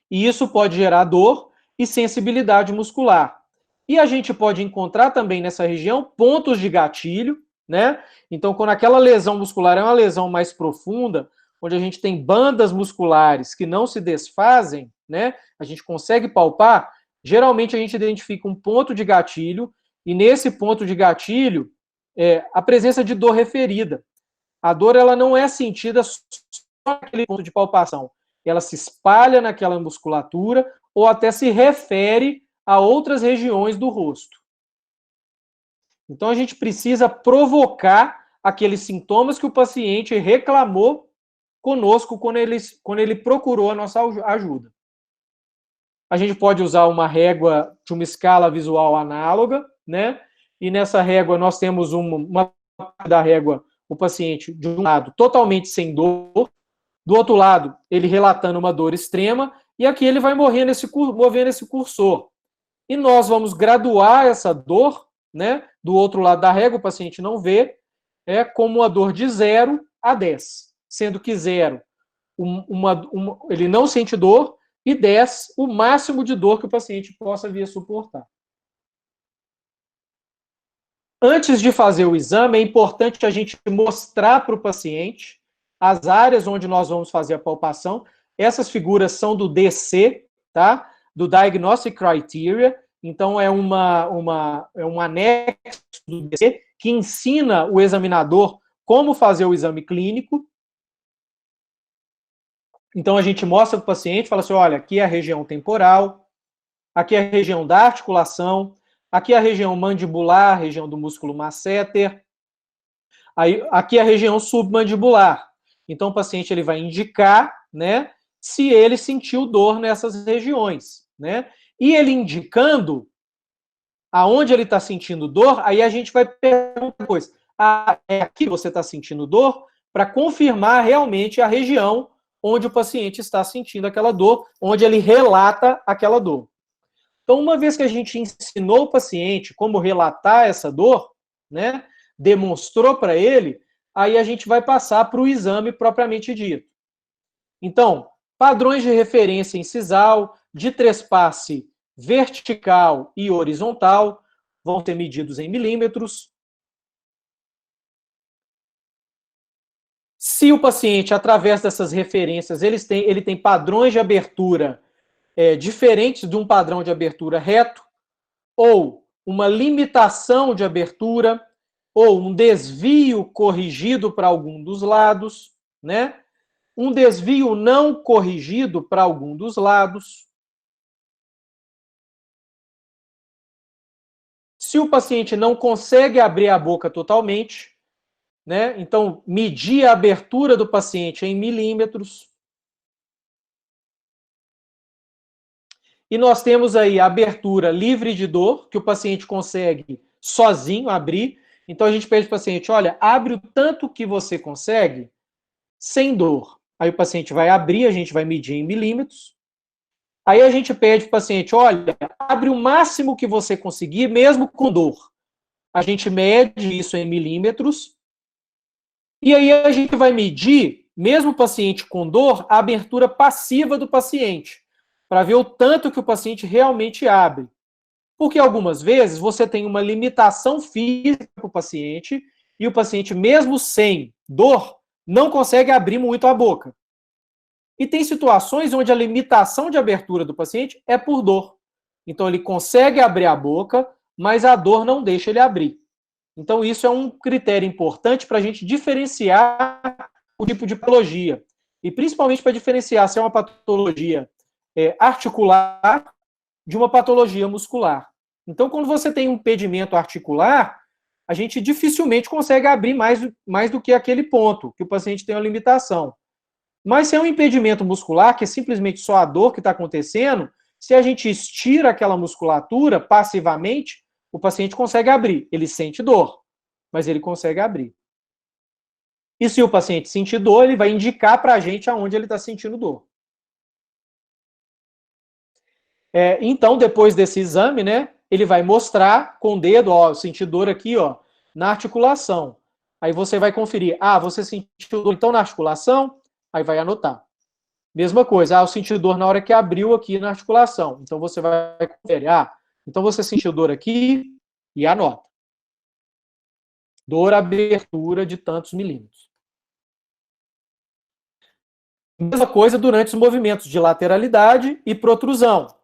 E isso pode gerar dor e sensibilidade muscular. E a gente pode encontrar também nessa região pontos de gatilho, né? Então, quando aquela lesão muscular é uma lesão mais profunda, onde a gente tem bandas musculares que não se desfazem, né? A gente consegue palpar, geralmente a gente identifica um ponto de gatilho, e nesse ponto de gatilho, a presença de dor referida. A dor ela não é sentida só naquele ponto de palpação. Ela se espalha naquela musculatura ou até se refere a outras regiões do rosto. Então, a gente precisa provocar aqueles sintomas que o paciente reclamou conosco quando ele procurou a nossa ajuda. A gente pode usar uma régua de uma escala visual análoga, né? E nessa régua nós temos uma da régua o paciente, de um lado, totalmente sem dor, do outro lado, ele relatando uma dor extrema, e aqui ele vai movendo esse cursor. E nós vamos graduar essa dor, né, do outro lado da régua, o paciente não vê, como uma dor de 0 a 10, sendo que 0, ele não sente dor, e 10, o máximo de dor que o paciente possa vir a suportar. Antes de fazer o exame, é importante a gente mostrar para o paciente as áreas onde nós vamos fazer a palpação. Essas figuras são do DC, tá? Do Diagnostic Criteria. Então, é um anexo do DC que ensina o examinador como fazer o exame clínico. Então, a gente mostra para o paciente, fala assim, olha, aqui é a região temporal, aqui é a região da articulação, aqui é a região mandibular, a região do músculo masseter, aí, aqui é a região submandibular. Então, o paciente ele vai indicar, né, se ele sentiu dor nessas regiões, né? E ele indicando aonde ele está sentindo dor, aí a gente vai perguntar depois, é aqui que você está sentindo dor? Para confirmar realmente a região onde o paciente está sentindo aquela dor, onde ele relata aquela dor. Então, uma vez que a gente ensinou o paciente como relatar essa dor, né, demonstrou para ele, aí a gente vai passar para o exame propriamente dito. Então, padrões de referência incisal, de trespasse vertical e horizontal, vão ser medidos em milímetros. Se o paciente, através dessas referências, ele tem padrões de abertura diferentes de um padrão de abertura reto, ou uma limitação de abertura, ou um desvio corrigido para algum dos lados, né? Um desvio não corrigido para algum dos lados. Se o paciente não consegue abrir a boca totalmente, né? Então, medir a abertura do paciente em milímetros. E nós temos aí a abertura livre de dor, que o paciente consegue sozinho abrir. Então, a gente pede para o paciente, olha, abre o tanto que você consegue sem dor. Aí o paciente vai abrir, a gente vai medir em milímetros. Aí a gente pede para o paciente, olha, abre o máximo que você conseguir, mesmo com dor. A gente mede isso em milímetros. E aí a gente vai medir, mesmo o paciente com dor, a abertura passiva do paciente, para ver o tanto que o paciente realmente abre. Porque algumas vezes você tem uma limitação física para o paciente, e o paciente, mesmo sem dor, não consegue abrir muito a boca. E tem situações onde a limitação de abertura do paciente é por dor. Então ele consegue abrir a boca, mas a dor não deixa ele abrir. Então isso é um critério importante para a gente diferenciar o tipo de patologia. E principalmente para diferenciar se é uma patologia articular de uma patologia muscular. Então, quando você tem um impedimento articular, a gente dificilmente consegue abrir mais do que aquele ponto, que o paciente tem uma limitação. Mas se é um impedimento muscular, que é simplesmente só a dor que está acontecendo, se a gente estira aquela musculatura passivamente, o paciente consegue abrir. Ele sente dor, mas ele consegue abrir. E se o paciente sentir dor, ele vai indicar para a gente aonde ele está sentindo dor. Então, depois desse exame, né, ele vai mostrar com o dedo, ó, eu senti dor aqui, ó, na articulação. Aí você vai conferir, você sentiu dor então na articulação? Aí vai anotar. Mesma coisa, eu senti dor na hora que abriu aqui na articulação. Então você vai conferir, então você sentiu dor aqui e anota. Dor, abertura de tantos milímetros. Mesma coisa durante os movimentos de lateralidade e protrusão.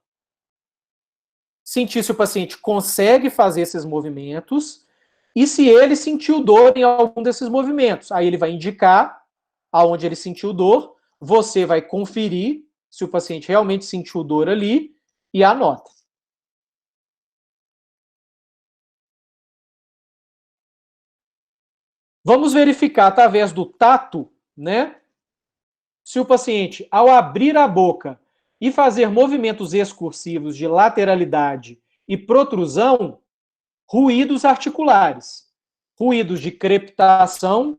Sentir se o paciente consegue fazer esses movimentos e se ele sentiu dor em algum desses movimentos. Aí ele vai indicar aonde ele sentiu dor, você vai conferir se o paciente realmente sentiu dor ali e anota. Vamos verificar através do tato, né? Se o paciente, ao abrir a boca e fazer movimentos excursivos de lateralidade e protrusão, ruídos articulares, ruídos de crepitação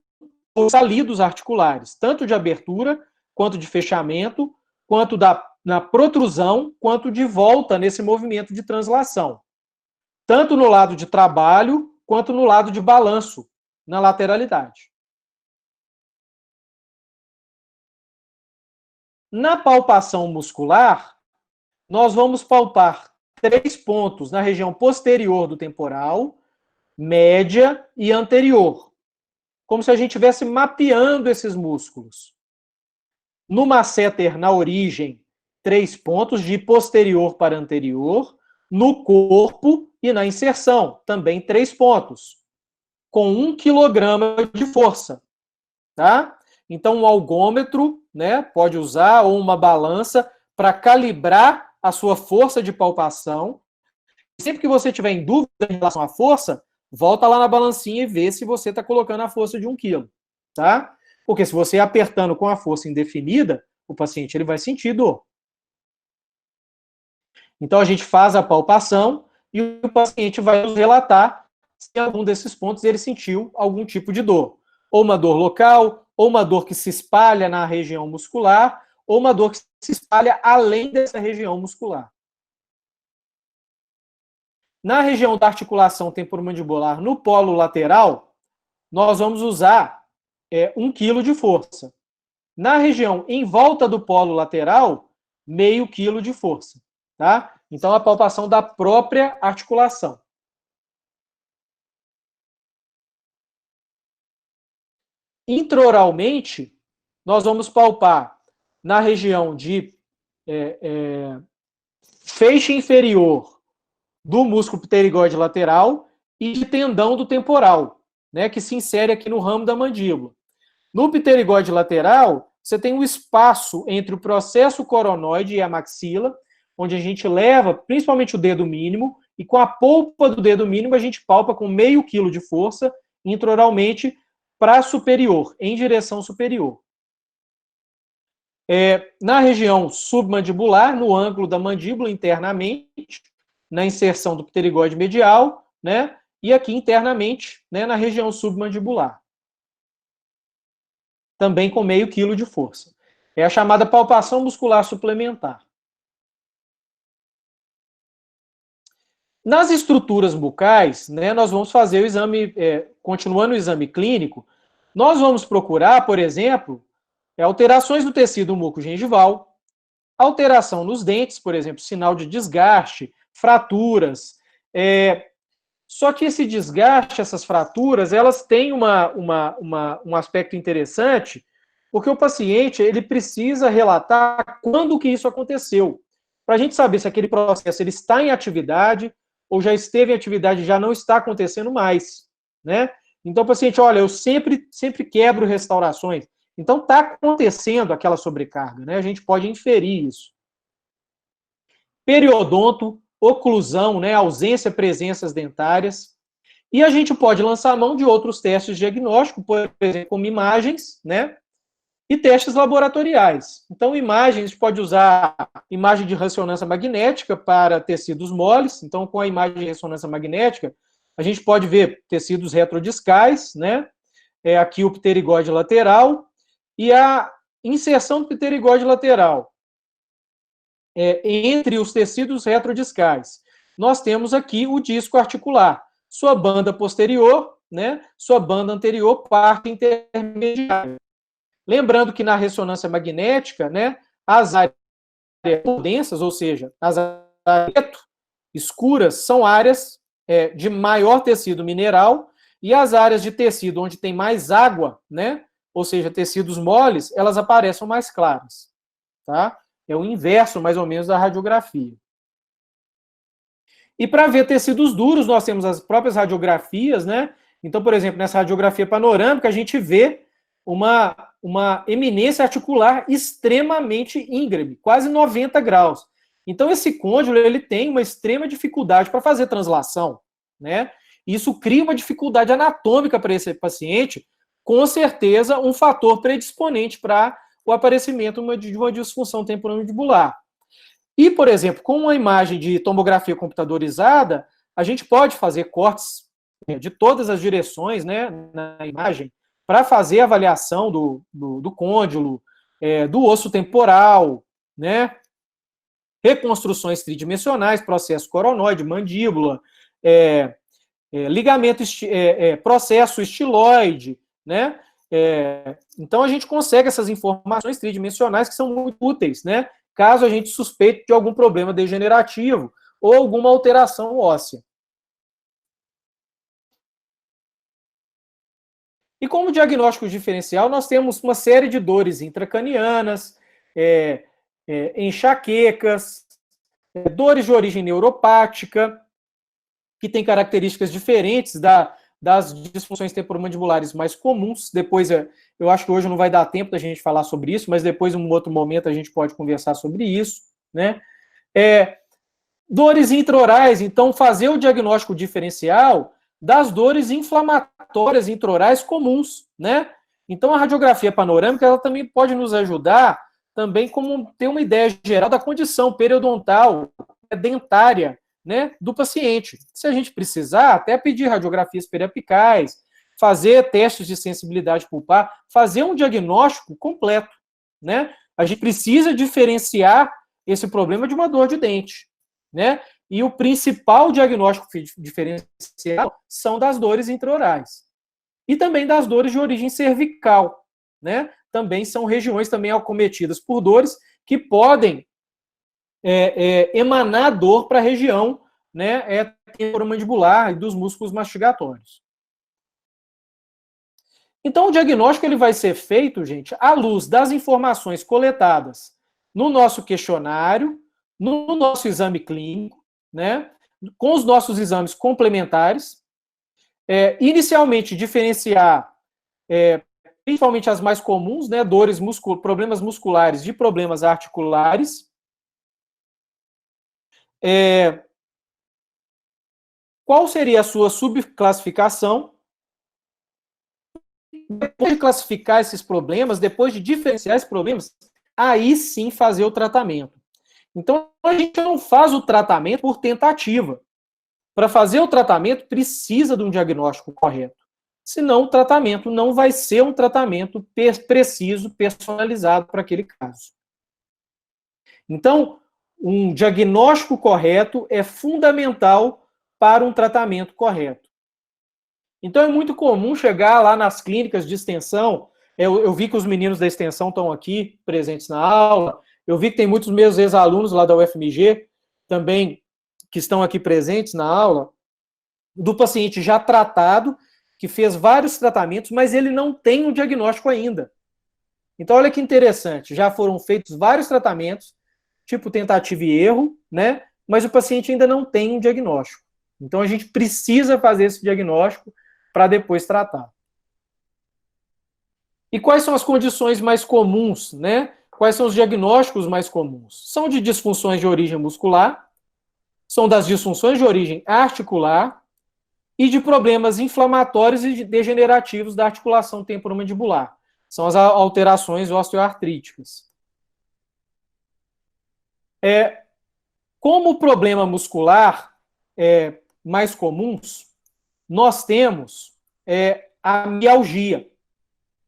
salidos articulares, tanto de abertura, quanto de fechamento, quanto na protrusão, quanto de volta nesse movimento de translação. Tanto no lado de trabalho, quanto no lado de balanço, na lateralidade. Na palpação muscular, nós vamos palpar 3 pontos na região posterior do temporal, média e anterior, como se a gente estivesse mapeando esses músculos. No masseter, na origem, 3 pontos de posterior para anterior, no corpo e na inserção, também 3 pontos, com 1 quilograma de força, tá? Então, um algômetro, né, pode usar, ou uma balança, para calibrar a sua força de palpação. Sempre que você tiver em dúvida em relação à força, volta lá na balancinha e vê se você está colocando a força de 1 quilo, tá? Porque se você apertando com a força indefinida, o paciente ele vai sentir dor. Então, a gente faz a palpação e o paciente vai nos relatar se em algum desses pontos ele sentiu algum tipo de dor. Ou uma dor local, ou uma dor que se espalha na região muscular, ou uma dor que se espalha além dessa região muscular. Na região da articulação temporomandibular, no polo lateral, nós vamos usar 1 quilo de força. Na região em volta do polo lateral, meio quilo de força. Tá? Então, a palpação da própria articulação. Intraoralmente, nós vamos palpar na região de feixe inferior do músculo pterigóide lateral e de tendão do temporal, né, que se insere aqui no ramo da mandíbula. No pterigóide lateral, você tem um espaço entre o processo coronoide e a maxila, onde a gente leva principalmente o dedo mínimo, e com a polpa do dedo mínimo a gente palpa com meio quilo de força intraoralmente para superior, em direção superior. Na região submandibular, no ângulo da mandíbula internamente, na inserção do pterigóide medial, né, e aqui internamente, né, na região submandibular. Também com meio quilo de força. É a chamada palpação muscular suplementar. Nas estruturas bucais, né, nós vamos fazer o exame, continuando o exame clínico, nós vamos procurar, por exemplo, alterações no tecido mucogengival, alteração nos dentes, por exemplo, sinal de desgaste, fraturas. Só que esse desgaste, essas fraturas, elas têm um aspecto interessante, porque o paciente ele precisa relatar quando que isso aconteceu, para a gente saber se aquele processo ele está em atividade, ou já esteve em atividade e já não está acontecendo mais, né? Então, o paciente, olha, eu sempre quebro restaurações. Então, está acontecendo aquela sobrecarga, né? A gente pode inferir isso. Periodonto, oclusão, né? Ausência, presenças dentárias. E a gente pode lançar a mão de outros testes diagnósticos, por exemplo, como imagens, né? E testes laboratoriais. Então, imagens, a gente pode usar imagem de ressonância magnética para tecidos moles. Então, com a imagem de ressonância magnética, a gente pode ver tecidos retrodiscais, né? Aqui o pterigóide lateral e a inserção do pterigóide lateral entre os tecidos retrodiscais. Nós temos aqui o disco articular, sua banda posterior, né? Sua banda anterior, parte intermediária. Lembrando que na ressonância magnética, né, as áreas densas, ou seja, as áreas escuras, são áreas de maior tecido mineral, e as áreas de tecido onde tem mais água, né, ou seja, tecidos moles, elas aparecem mais claras. Tá? É o inverso, mais ou menos, da radiografia. E para ver tecidos duros, nós temos as próprias radiografias, né? Então, por exemplo, nessa radiografia panorâmica, a gente vê uma eminência articular extremamente íngreme, quase 90 graus. Então, esse côndilo, ele tem uma extrema dificuldade para fazer translação, né? Isso cria uma dificuldade anatômica para esse paciente, com certeza um fator predisponente para o aparecimento de uma disfunção temporomandibular. E, por exemplo, com uma imagem de tomografia computadorizada, a gente pode fazer cortes de todas as direções, né, na imagem, para fazer a avaliação do côndilo, do osso temporal, né? Reconstruções tridimensionais, processo coronoide, mandíbula, ligamento, processo estiloide, né? Então a gente consegue essas informações tridimensionais que são muito úteis, né? Caso a gente suspeite de algum problema degenerativo ou alguma alteração óssea. E como diagnóstico diferencial, nós temos uma série de dores intracranianas, enxaquecas, dores de origem neuropática, que tem características diferentes das disfunções temporomandibulares mais comuns. Depois, eu acho que hoje não vai dar tempo da gente falar sobre isso, mas depois, em um outro momento, a gente pode conversar sobre isso, né? Dores intraorais, então, fazer o diagnóstico diferencial das dores inflamatórias intraorais comuns, né? Então, a radiografia panorâmica, ela também pode nos ajudar também como ter uma ideia geral da condição periodontal, dentária, né, do paciente. Se a gente precisar, até pedir radiografias periapicais, fazer testes de sensibilidade pulpar, fazer um diagnóstico completo, né? A gente precisa diferenciar esse problema de uma dor de dente, né? E o principal diagnóstico diferencial são das dores intraorais. E também das dores de origem cervical, né? Também são regiões também acometidas por dores que podem emanar dor para a região, né, temporomandibular e dos músculos mastigatórios. Então, o diagnóstico ele vai ser feito, gente, à luz das informações coletadas no nosso questionário, no nosso exame clínico, né, com os nossos exames complementares. Inicialmente, diferenciar principalmente as mais comuns, né, problemas musculares de problemas articulares. Qual seria a sua subclassificação? Depois de classificar esses problemas, depois de diferenciar esses problemas, aí sim fazer o tratamento. Então, a gente não faz o tratamento por tentativa. Para fazer o tratamento, precisa de um diagnóstico correto. Senão, o tratamento não vai ser um tratamento preciso, personalizado para aquele caso. Então, um diagnóstico correto é fundamental para um tratamento correto. Então, é muito comum chegar lá nas clínicas de extensão. Eu vi que os meninos da extensão estão aqui presentes na aula. Eu vi que tem muitos meus ex-alunos lá da UFMG também que estão aqui presentes na aula, do paciente já tratado, que fez vários tratamentos, mas ele não tem um diagnóstico ainda. Então, olha que interessante. Já foram feitos vários tratamentos, tipo tentativa e erro, né? Mas o paciente ainda não tem um diagnóstico. Então, a gente precisa fazer esse diagnóstico para depois tratar. E quais são as condições mais comuns, né? Quais são os diagnósticos mais comuns? São de disfunções de origem muscular, são das disfunções de origem articular e de problemas inflamatórios e degenerativos da articulação temporomandibular. São as alterações osteoartríticas. Como problema muscular mais comuns, nós temos a mialgia,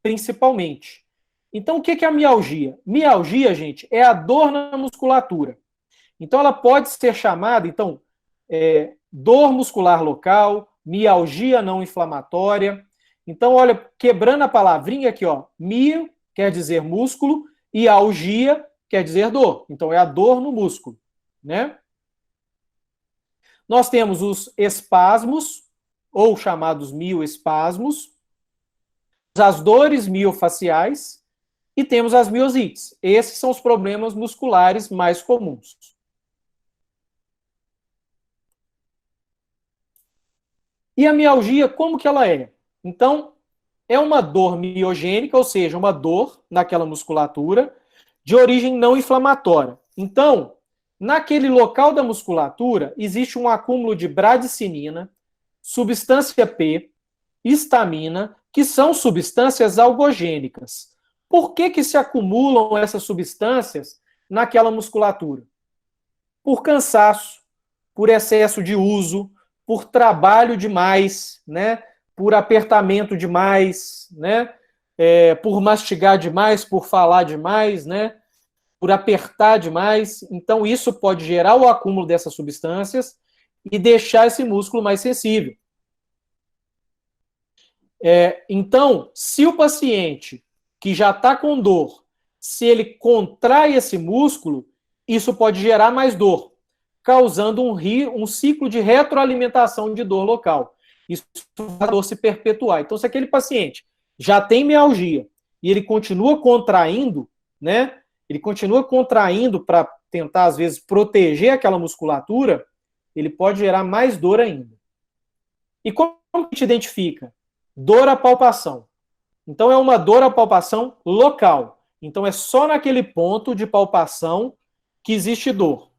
principalmente. Então, o que é a mialgia? Mialgia, gente, é a dor na musculatura. Então, ela pode ser chamada, dor muscular local, mialgia não inflamatória. Então, olha, quebrando a palavrinha aqui, ó, mio quer dizer músculo e algia quer dizer dor. Então, é a dor no músculo, né? Nós temos os espasmos, ou chamados mioespasmos, as dores miofaciais e temos as miosites. Esses são os problemas musculares mais comuns. E a mialgia, como que ela é? Então, é uma dor miogênica, ou seja, uma dor naquela musculatura de origem não inflamatória. Então, naquele local da musculatura, existe um acúmulo de bradicinina, substância P, histamina, que são substâncias algogênicas. Por que se acumulam essas substâncias naquela musculatura? Por cansaço, por excesso de uso, por trabalho demais, né? por apertamento demais, né? Por mastigar demais, por falar demais, né? Por apertar demais. Então, isso pode gerar o acúmulo dessas substâncias e deixar esse músculo mais sensível. Então, se o paciente que já está com dor, se ele contrai esse músculo, isso pode gerar mais dor, causando um ciclo de retroalimentação de dor local. Isso faz a dor se perpetuar. Então, se aquele paciente já tem mialgia e ele continua contraindo, né? Ele continua contraindo para tentar, às vezes, proteger aquela musculatura, ele pode gerar mais dor ainda. E como a gente identifica? Dor à palpação. Então, é uma dor à palpação local. Então, é só naquele ponto de palpação que existe dor.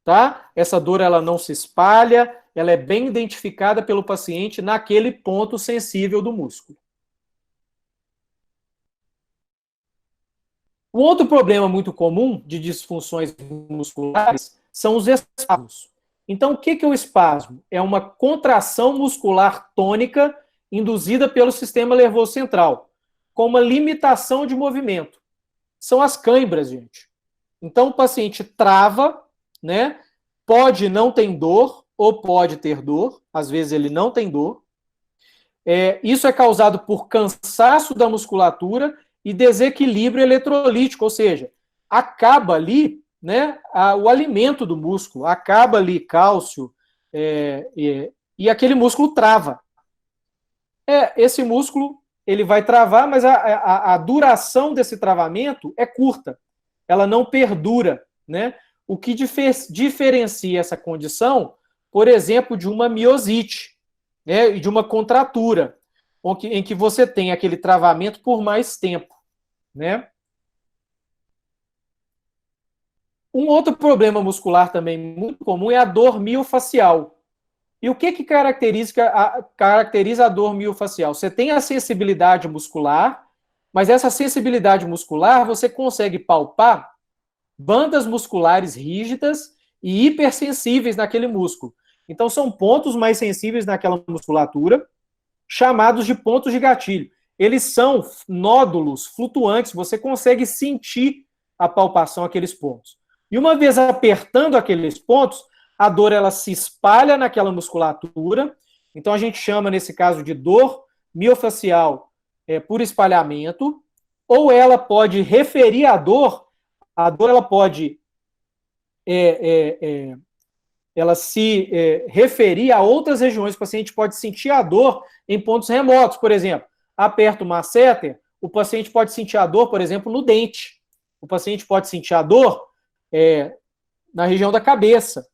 Tá? Essa dor ela não se espalha, ela é bem identificada pelo paciente naquele ponto sensível do músculo. Um outro problema muito comum de disfunções musculares são os espasmos. Então, o que é o espasmo? É uma contração muscular tônica induzida pelo sistema nervoso central, com uma limitação de movimento. São as cãibras, gente. Então, o paciente trava, né? Pode não ter dor, ou pode ter dor, às vezes ele não tem dor. Isso é causado por cansaço da musculatura e desequilíbrio eletrolítico, ou seja, acaba ali, né, o alimento do músculo, acaba ali cálcio, e aquele músculo trava. Esse músculo ele vai travar, mas a duração desse travamento é curta, ela não perdura, né? O que diferencia essa condição, por exemplo, de uma miosite, né, e de uma contratura, em que você tem aquele travamento por mais tempo, né? Um outro problema muscular também muito comum é a dor miofacial. E o que caracteriza a dor miofacial? Você tem a sensibilidade muscular, mas essa sensibilidade muscular você consegue palpar bandas musculares rígidas e hipersensíveis naquele músculo. Então, são pontos mais sensíveis naquela musculatura, chamados de pontos de gatilho. Eles são nódulos flutuantes, você consegue sentir a palpação aqueles pontos. E uma vez apertando aqueles pontos, a dor ela se espalha naquela musculatura. Então, a gente chama, nesse caso, de dor miofacial por espalhamento, ou ela pode referir a dor ela pode ela se referir a outras regiões. O paciente pode sentir a dor em pontos remotos, por exemplo. Aperta o masseter, o paciente pode sentir a dor, por exemplo, no dente. O paciente pode sentir a dor na região da cabeça.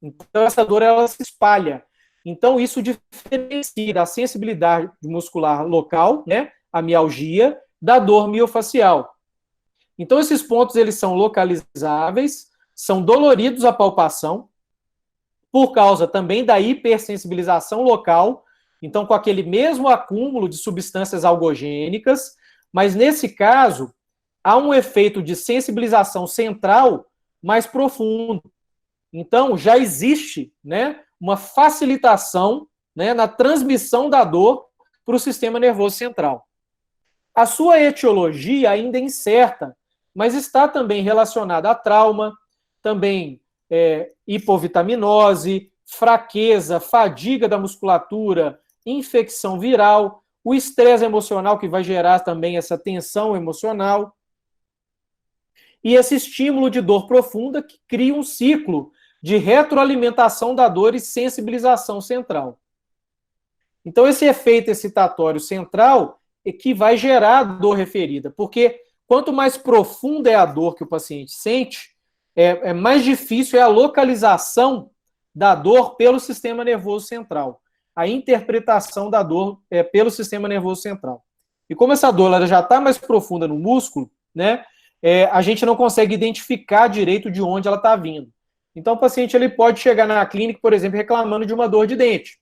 Então, essa dor ela se espalha. Então, isso diferencia da sensibilidade muscular local, né, a mialgia, da dor miofacial. Então, esses pontos eles são localizáveis, são doloridos à palpação, por causa também da hipersensibilização local, então com aquele mesmo acúmulo de substâncias algogênicas, mas nesse caso, há um efeito de sensibilização central mais profundo. Então, já existe, né, uma facilitação, né, na transmissão da dor para o sistema nervoso central. A sua etiologia ainda é incerta, mas está também relacionada a trauma, também hipovitaminose, fraqueza, fadiga da musculatura, infecção viral, o estresse emocional que vai gerar também essa tensão emocional, e esse estímulo de dor profunda que cria um ciclo de retroalimentação da dor e sensibilização central. Então, esse efeito excitatório central é que vai gerar a dor referida, porque quanto mais profunda é a dor que o paciente sente, mais difícil é a localização da dor pelo sistema nervoso central, a interpretação da dor pelo sistema nervoso central. E como essa dor ela já está mais profunda no músculo, né, a gente não consegue identificar direito de onde ela está vindo. Então, o paciente ele pode chegar na clínica, por exemplo, reclamando de uma dor de dente.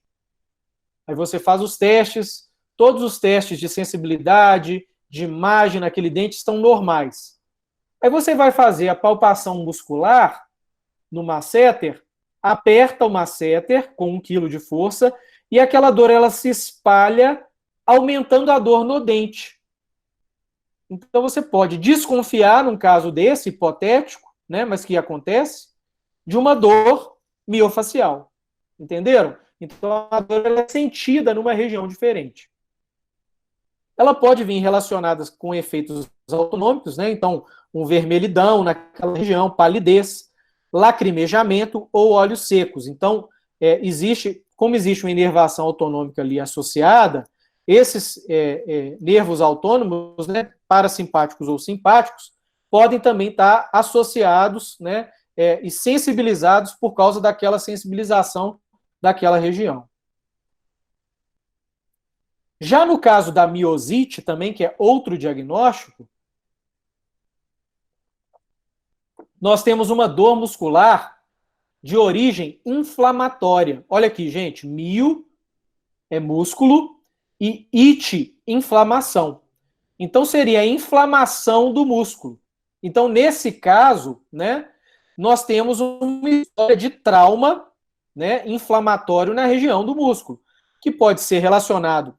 Aí você faz os testes, todos os testes de sensibilidade, de imagem naquele dente estão normais. Aí você vai fazer a palpação muscular no masseter, aperta o masseter com 1 kg de força e aquela dor ela se espalha, aumentando a dor no dente. Então você pode desconfiar, num caso desse, hipotético, né, mas que acontece, de uma dor miofacial. Entenderam? Então a dor ela é sentida numa região diferente. Ela pode vir relacionada com efeitos autonômicos, né? Então, um vermelhidão naquela região, palidez, lacrimejamento ou olhos secos. Então, como existe uma inervação autonômica ali associada, esses nervos autônomos, né, parasimpáticos ou simpáticos, podem também estar associados, né, e sensibilizados por causa daquela sensibilização daquela região. Já no caso da miosite, também, que é outro diagnóstico, nós temos uma dor muscular de origem inflamatória. Olha aqui, gente, mio é músculo e ite, inflamação. Então, seria a inflamação do músculo. Então, nesse caso, né, nós temos uma história de trauma, né, inflamatório na região do músculo, que pode ser relacionado,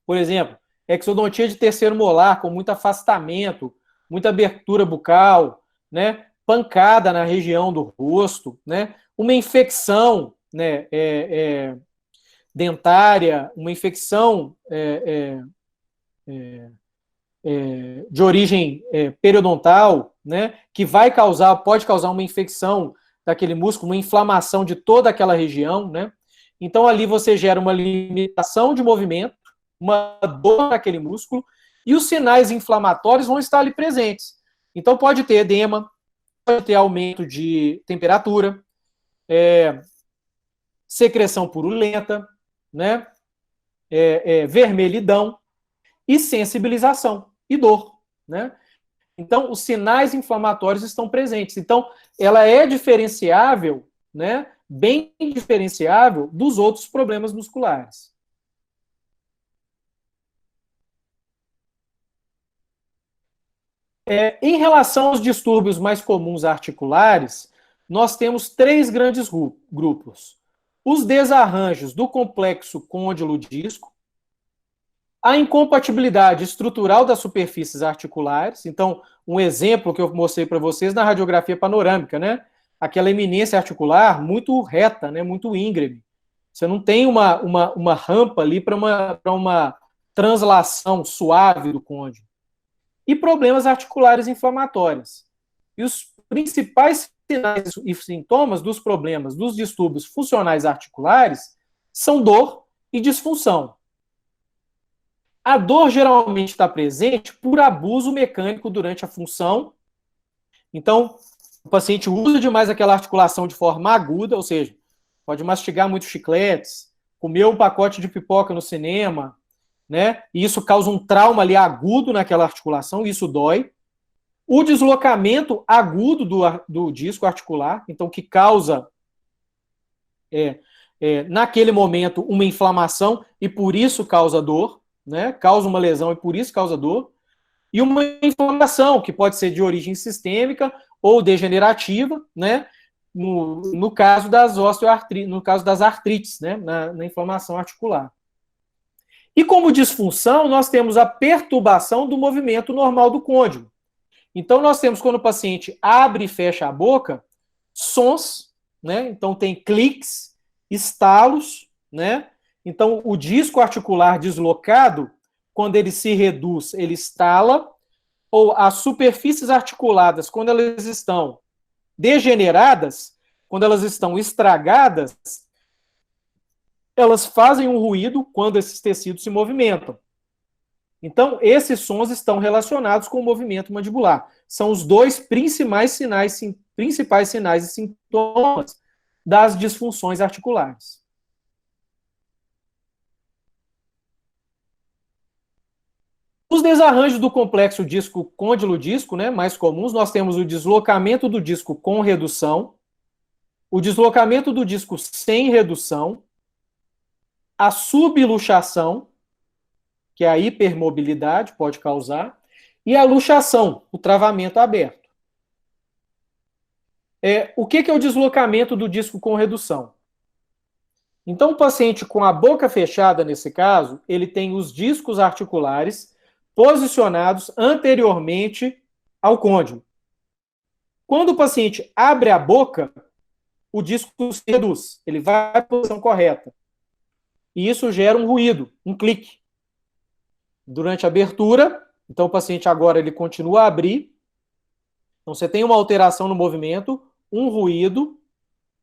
por exemplo, exodontia de terceiro molar, com muito afastamento, muita abertura bucal, né, pancada na região do rosto, né, uma infecção, né, dentária, uma infecção de origem periodontal, né, que pode causar uma infecção daquele músculo, uma inflamação de toda aquela região, né. Então ali você gera uma limitação de movimento, uma dor naquele músculo, e os sinais inflamatórios vão estar ali presentes. Então pode ter edema, pode ter aumento de temperatura, secreção purulenta, né, vermelhidão e sensibilização e dor, né? Então os sinais inflamatórios estão presentes. Então ela é diferenciável, né, bem diferenciável dos outros problemas musculares. Em relação aos distúrbios mais comuns articulares, nós temos 3 grandes grupos. Os desarranjos do complexo côndilo-disco, a incompatibilidade estrutural das superfícies articulares. Então, um exemplo que eu mostrei para vocês na radiografia panorâmica, né? Aquela eminência articular muito reta, né? Muito íngreme. Você não tem uma rampa ali para uma translação suave do côndilo. E problemas articulares inflamatórios. E os principais sinais e sintomas dos problemas, dos distúrbios funcionais articulares, são dor e disfunção. A dor geralmente está presente por abuso mecânico durante a função. Então, o paciente usa demais aquela articulação de forma aguda, ou seja, pode mastigar muitos chicletes, comer um pacote de pipoca no cinema, né? E isso causa um trauma ali agudo naquela articulação, e isso dói. O deslocamento agudo do disco articular, então que causa, naquele momento, uma inflamação e por isso causa dor, né? Causa uma lesão e por isso causa dor. E uma inflamação, que pode ser de origem sistêmica ou degenerativa, né? No caso das osteoartrites, no caso das artrites, né? Na inflamação articular. E como disfunção, nós temos a perturbação do movimento normal do côndilo. Então, nós temos, quando o paciente abre e fecha a boca, sons, né? Então, tem cliques, estalos, né? Então, o disco articular deslocado, quando ele se reduz, ele estala, ou as superfícies articuladas, quando elas estão degeneradas, quando elas estão estragadas, elas fazem um ruído quando esses tecidos se movimentam. Então, esses sons estão relacionados com o movimento mandibular. São os 2 principais sinais e sintomas das disfunções articulares. Os desarranjos do complexo disco-côndilo-disco, né, mais comuns, nós temos o deslocamento do disco com redução, o deslocamento do disco sem redução, a subluxação, que é a hipermobilidade, pode causar, e a luxação, o travamento aberto. O que é o deslocamento do disco com redução? Então, o paciente com a boca fechada, nesse caso, ele tem os discos articulares posicionados anteriormente ao côndilo. Quando o paciente abre a boca, o disco se reduz, ele vai para a posição correta. E isso gera um ruído, um clique. Durante a abertura, então o paciente agora ele continua a abrir. Então você tem uma alteração no movimento, um ruído,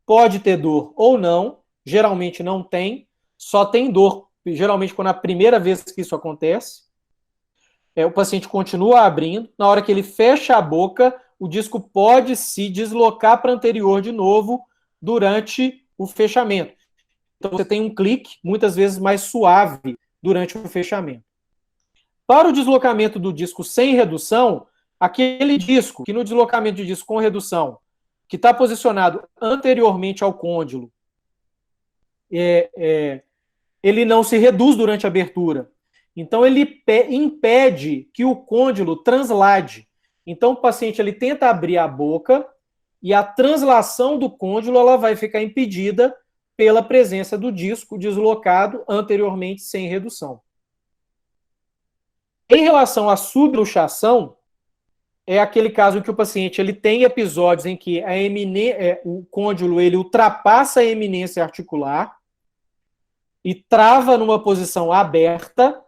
pode ter dor ou não, geralmente não tem, só tem dor, geralmente quando é a primeira vez que isso acontece. O paciente continua abrindo, na hora que ele fecha a boca, o disco pode se deslocar para anterior de novo durante o fechamento. Então você tem um clique, muitas vezes mais suave, durante o fechamento. Para o deslocamento do disco sem redução, aquele disco que no deslocamento de disco com redução, que está posicionado anteriormente ao côndilo, ele não se reduz durante a abertura. Então, ele impede que o côndilo translade. Então, o paciente ele tenta abrir a boca e a translação do côndilo ela vai ficar impedida pela presença do disco deslocado anteriormente sem redução. Em relação à subluxação, é aquele caso em que o paciente ele tem episódios em que o côndilo ele ultrapassa a eminência articular e trava numa posição aberta,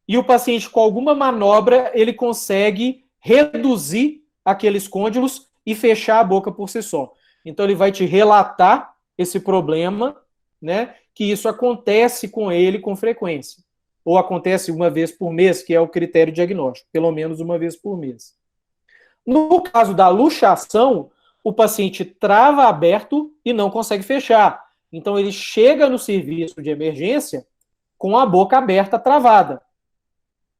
e o paciente, com alguma manobra, ele consegue reduzir aqueles côndilos e fechar a boca por si só. Então, ele vai te relatar esse problema, né, que isso acontece com ele com frequência. Ou acontece uma vez por mês, que é o critério diagnóstico, pelo menos uma vez por mês. No caso da luxação, o paciente trava aberto e não consegue fechar. Então, ele chega no serviço de emergência com a boca aberta travada.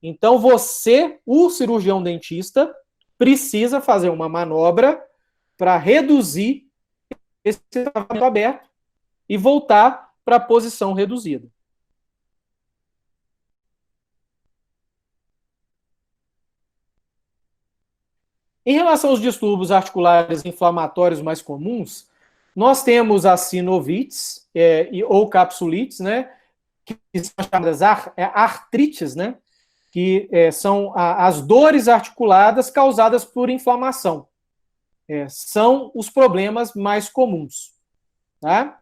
Então, você, o cirurgião dentista, precisa fazer uma manobra para reduzir esse travamento aberto e voltar para a posição reduzida. Em relação aos distúrbios articulares inflamatórios mais comuns, nós temos as sinovites ou capsulites, né, que são chamadas artrites, né, que são as dores articuladas causadas por inflamação. São os problemas mais comuns. Tá?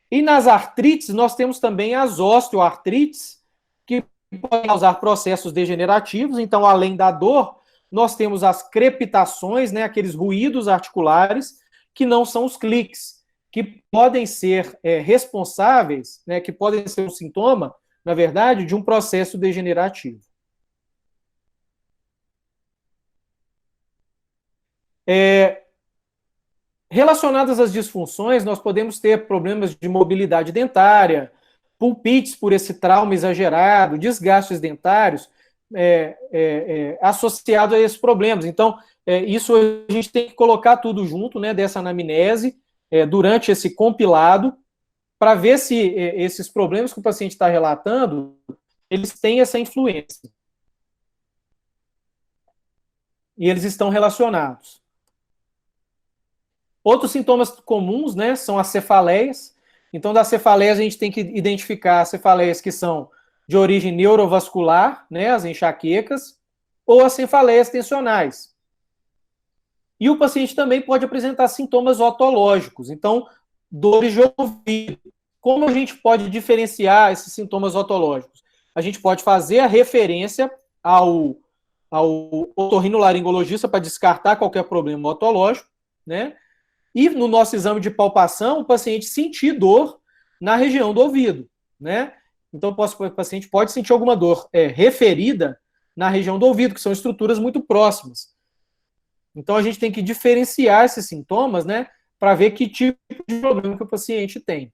E nas artrites, nós temos também as osteoartrites, que podem causar processos degenerativos. Então, além da dor, nós temos as crepitações, né, aqueles ruídos articulares, que não são os cliques, que podem ser responsáveis, né, que podem ser um sintoma, na verdade, de um processo degenerativo. Relacionadas às disfunções, nós podemos ter problemas de mobilidade dentária, pulpites por esse trauma exagerado, desgastes dentários, associado a esses problemas. Então, isso a gente tem que colocar tudo junto, né, dessa anamnese, durante esse compilado, para ver se esses problemas que o paciente está relatando, eles têm essa influência. E eles estão relacionados. Outros sintomas comuns, né, são as cefaleias. Então, das cefaleias, a gente tem que identificar as cefaleias que são de origem neurovascular, né, as enxaquecas, ou as cefaleias tensionais. E o paciente também pode apresentar sintomas otológicos. Então, dores de ouvido. Como a gente pode diferenciar esses sintomas otológicos? A gente pode fazer a referência ao otorrinolaringologista para descartar qualquer problema otológico, né? E no nosso exame de palpação, o paciente sentir dor na região do ouvido, né? Então, o paciente pode sentir alguma dor referida na região do ouvido, que são estruturas muito próximas. Então, a gente tem que diferenciar esses sintomas, né, para ver que tipo de problema que o paciente tem.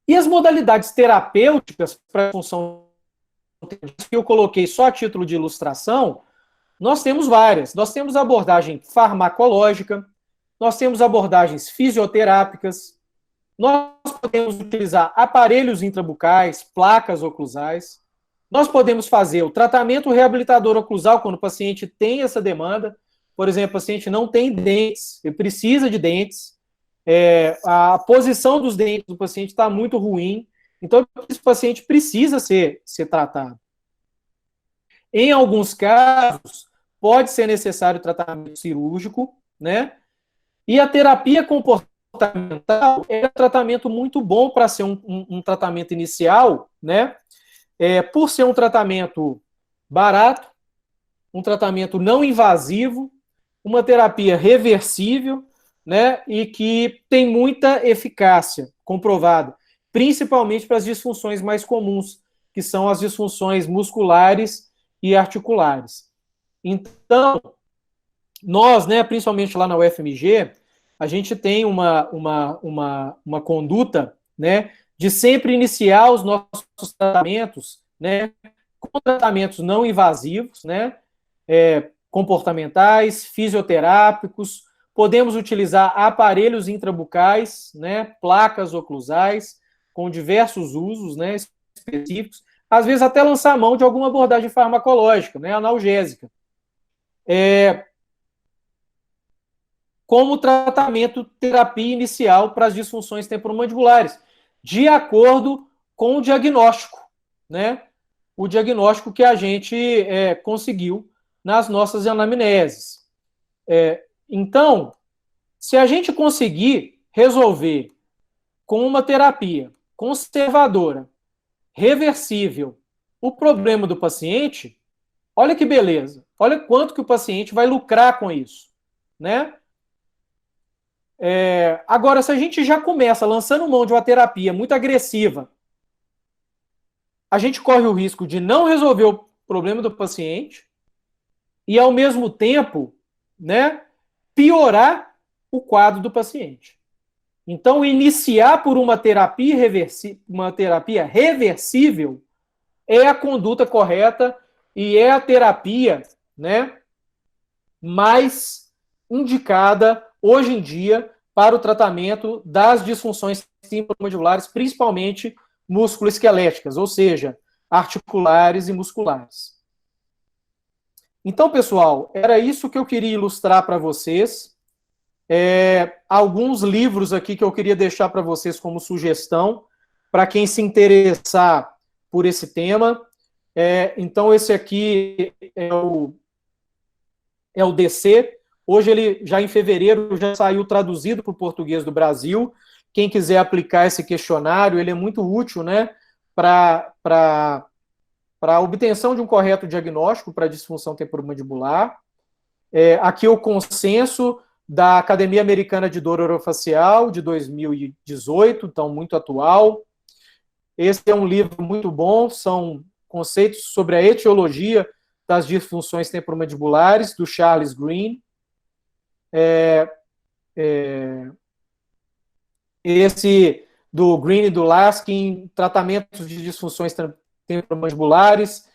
E as modalidades terapêuticas para a função que eu coloquei só a título de ilustração, nós temos várias. Nós temos abordagem farmacológica, nós temos abordagens fisioterápicas, nós podemos utilizar aparelhos intrabucais, placas oclusais, nós podemos fazer o tratamento reabilitador oclusal quando o paciente tem essa demanda. Por exemplo, o paciente não tem dentes, ele precisa de dentes, a posição dos dentes do paciente está muito ruim, então esse paciente precisa ser tratado. Em alguns casos, pode ser necessário tratamento cirúrgico, né? E a terapia comportamental é um tratamento muito bom para ser um tratamento inicial, né? Por ser um tratamento barato, um tratamento não invasivo, uma terapia reversível, né? E que tem muita eficácia comprovada, principalmente para as disfunções mais comuns, que são as disfunções musculares e articulares. Então, nós, né, principalmente lá na UFMG, a gente tem uma conduta, né, de sempre iniciar os nossos tratamentos, né, com tratamentos não invasivos, né, comportamentais, fisioterápicos, podemos utilizar aparelhos intrabucais, né, placas oclusais, com diversos usos, né, específicos, às vezes até lançar a mão de alguma abordagem farmacológica, né, analgésica. Como tratamento, terapia inicial para as disfunções temporomandibulares, de acordo com o diagnóstico, né? O diagnóstico que a gente conseguiu nas nossas anamneses. Então, se a gente conseguir resolver com uma terapia conservadora, reversível, o problema do paciente, olha que beleza, olha quanto que o paciente vai lucrar com isso, né? Agora, se a gente já começa lançando mão de uma terapia muito agressiva, a gente corre o risco de não resolver o problema do paciente e, ao mesmo tempo, né, piorar o quadro do paciente. Então, iniciar por uma terapia reversível é a conduta correta e é a terapia, né, mais indicada hoje em dia para o tratamento das disfunções temporomandibulares, principalmente musculoesqueléticas, ou seja, articulares e musculares. Então, pessoal, era isso que eu queria ilustrar para vocês. Alguns livros aqui que eu queria deixar para vocês como sugestão, para quem se interessar por esse tema. Então, esse aqui é o DC. Hoje, ele já em fevereiro, já saiu traduzido para o português do Brasil. Quem quiser aplicar esse questionário, ele é muito útil, né, para a obtenção de um correto diagnóstico para disfunção temporomandibular. Aqui o consenso da Academia Americana de Dor Orofacial, de 2018, então muito atual. Esse é um livro muito bom, são conceitos sobre a etiologia das disfunções temporomandibulares, do Charles Green. Esse do Green e do Laskin, tratamentos de disfunções temporomandibulares.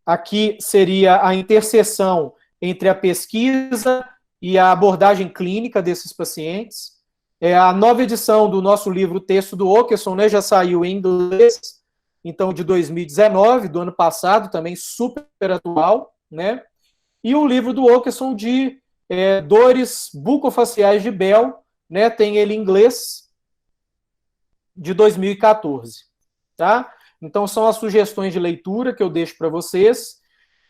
Aqui seria a interseção entre a pesquisa e a abordagem clínica desses pacientes. A nova edição do nosso livro Texto do Åkesson, né, já saiu em inglês, então de 2019, do ano passado, também super atual, né? E o livro do Åkesson de dores bucofaciais de Bell, né, tem ele em inglês, de 2014, tá? Então são as sugestões de leitura que eu deixo para vocês.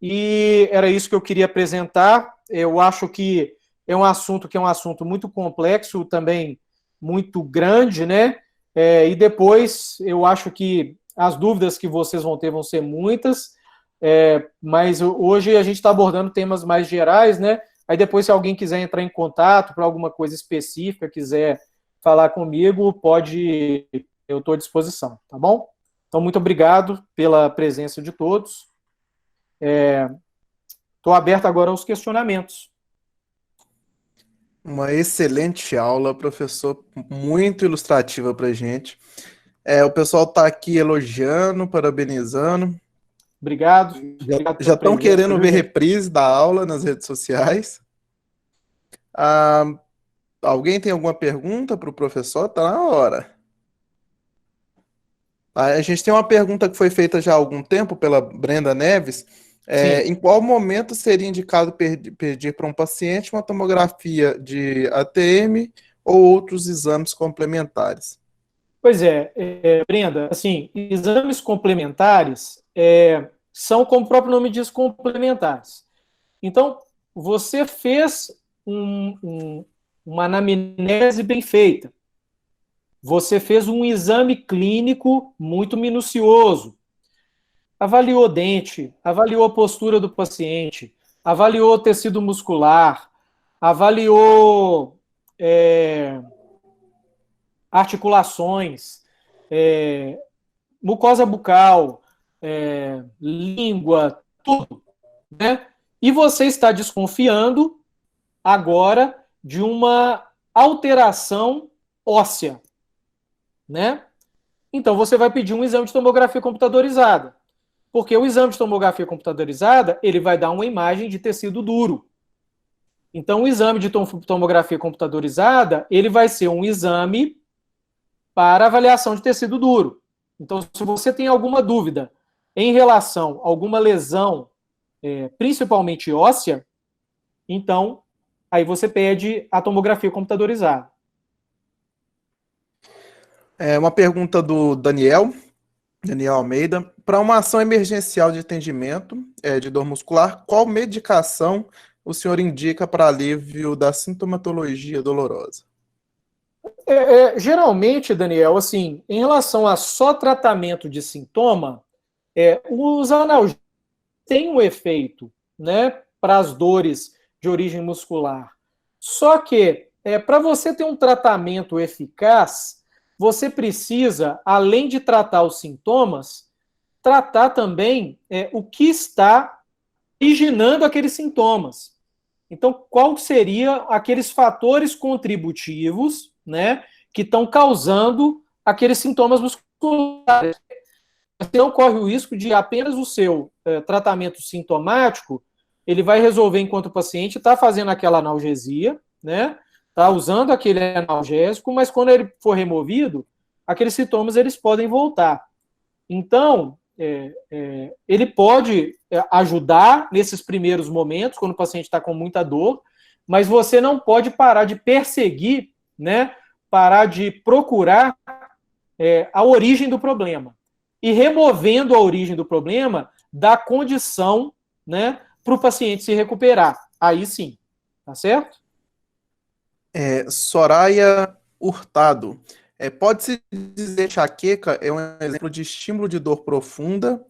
E era isso que eu queria apresentar. Eu acho que é um assunto muito complexo, também muito grande, né? E depois eu acho que as dúvidas que vocês vão ter vão ser muitas, mas hoje a gente está abordando temas mais gerais, né? Aí depois, se alguém quiser entrar em contato para alguma coisa específica, quiser falar comigo, pode, eu estou à disposição, tá bom? Então, muito obrigado pela presença de todos. Estou aberto agora aos questionamentos. Uma excelente aula, professor, muito ilustrativa para a gente. O pessoal está aqui elogiando, parabenizando. Obrigado. Já estão querendo ver reprise da aula nas redes sociais. Alguém tem alguma pergunta para o professor? Está na hora. A gente tem uma pergunta que foi feita já há algum tempo pela Brenda Neves. Em qual momento seria indicado pedir para um paciente uma tomografia de ATM ou outros exames complementares? Pois é, Brenda, assim, exames complementares são, como o próprio nome diz, complementares. Então, você fez uma anamnese bem feita, você fez um exame clínico muito minucioso, avaliou dente, avaliou a postura do paciente, avaliou o tecido muscular, avaliou articulações, mucosa bucal, língua, tudo, né? E você está desconfiando agora de uma alteração óssea, né? Então você vai pedir um exame de tomografia computadorizada, porque o exame de tomografia computadorizada ele vai dar uma imagem de tecido duro. Então o exame de tomografia computadorizada ele vai ser um exame para avaliação de tecido duro. Então, se você tem alguma dúvida em relação a alguma lesão, principalmente óssea, então, aí você pede a tomografia computadorizada. Uma pergunta do Daniel Almeida. Para uma ação emergencial de atendimento de dor muscular, qual medicação o senhor indica para alívio da sintomatologia dolorosa? Geralmente, Daniel, assim, em relação a só tratamento de sintoma, os analgésicos têm um efeito, né, para as dores de origem muscular. Só que, para você ter um tratamento eficaz, você precisa, além de tratar os sintomas, tratar também o que está originando aqueles sintomas. Então, qual seria aqueles fatores contributivos, né, que estão causando aqueles sintomas musculares? Você não corre o risco de apenas o seu tratamento sintomático, ele vai resolver enquanto o paciente está fazendo aquela analgesia, né, está usando aquele analgésico, mas quando ele for removido, aqueles sintomas eles podem voltar. Então, ele pode ajudar nesses primeiros momentos, quando o paciente está com muita dor, mas você não pode parar de perseguir, né, parar de procurar a origem do problema. E removendo a origem do problema, dá condição, né, para o paciente se recuperar. Aí sim, tá certo? Soraya Hurtado. Pode-se dizer que enxaqueca é um exemplo de estímulo de dor profunda,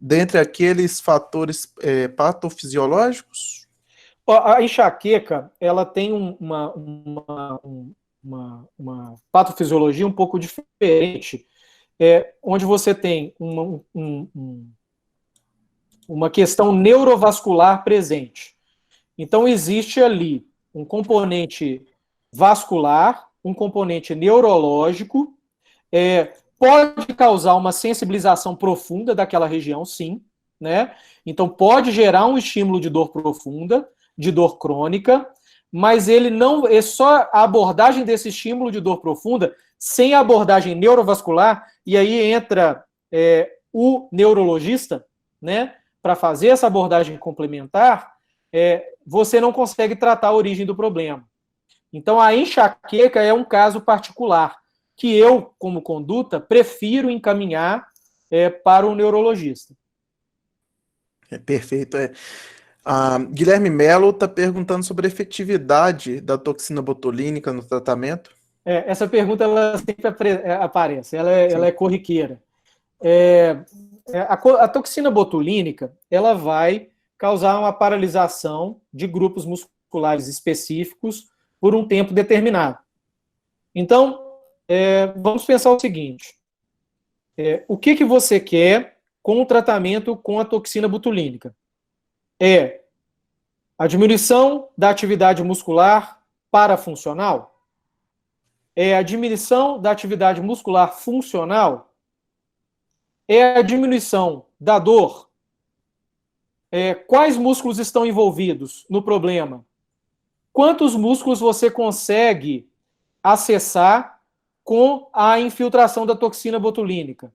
dentre aqueles fatores patofisiológicos? A enxaqueca, ela tem uma patofisiologia um pouco diferente, onde você tem uma questão neurovascular presente. Então, existe ali um componente vascular, um componente neurológico, pode causar uma sensibilização profunda daquela região, sim, né? Então, pode gerar um estímulo de dor profunda, de dor crônica, mas ele não é só a abordagem desse estímulo de dor profunda, sem a abordagem neurovascular, e aí entra o neurologista, né, para fazer essa abordagem complementar, você não consegue tratar a origem do problema. Então, a enxaqueca é um caso particular, que eu, como conduta, prefiro encaminhar para o neurologista. Perfeito. Guilherme Melo está perguntando sobre a efetividade da toxina botulínica no tratamento. Essa pergunta ela sempre aparece, ela é corriqueira. A toxina botulínica ela vai causar uma paralisação de grupos musculares específicos por um tempo determinado. Então, vamos pensar o seguinte: o que você quer com o tratamento com a toxina botulínica? A diminuição da atividade muscular parafuncional? A diminuição da atividade muscular funcional? A diminuição da dor? Quais músculos estão envolvidos no problema? Quantos músculos você consegue acessar com a infiltração da toxina botulínica?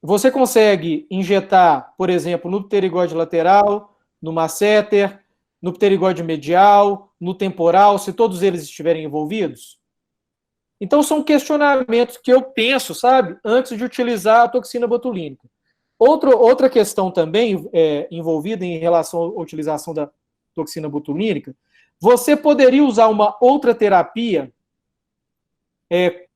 Você consegue injetar, por exemplo, no pterigode lateral, no masseter, no pterigode medial, no temporal, se todos eles estiverem envolvidos? Então, são questionamentos que eu penso, sabe, antes de utilizar a toxina botulínica. Outra questão também envolvida em relação à utilização da toxina botulínica, você poderia usar uma outra terapia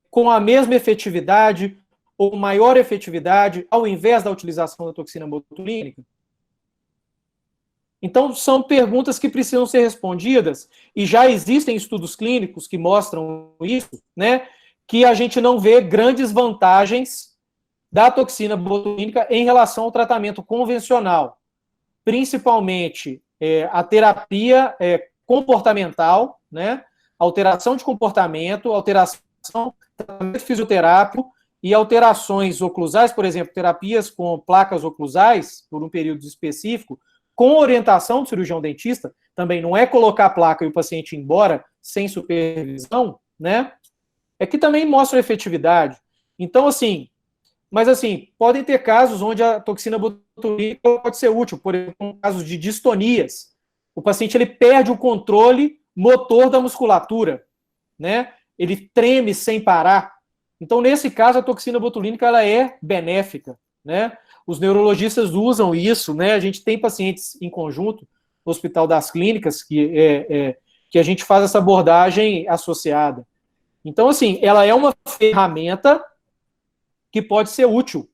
com a mesma efetividade ou maior efetividade ao invés da utilização da toxina botulínica? Então, são perguntas que precisam ser respondidas, e já existem estudos clínicos que mostram isso, né, que a gente não vê grandes vantagens da toxina botulínica em relação ao tratamento convencional, principalmente a terapia comportamental, né, alteração de comportamento, alteração de tratamento fisioterápico e alterações oclusais, por exemplo, terapias com placas oclusais por um período específico, com orientação do cirurgião dentista, também não é colocar a placa e o paciente ir embora sem supervisão, né? É que também mostra efetividade. Então, assim, mas assim, podem ter casos onde a toxina botulínica pode ser útil, por exemplo, casos de distonias. O paciente ele perde o controle motor da musculatura, né? Ele treme sem parar. Então, nesse caso, a toxina botulínica ela é benéfica, né? Os neurologistas usam isso, né? A gente tem pacientes em conjunto no Hospital das Clínicas que a gente faz essa abordagem associada. Então, assim, ela é uma ferramenta que pode ser útil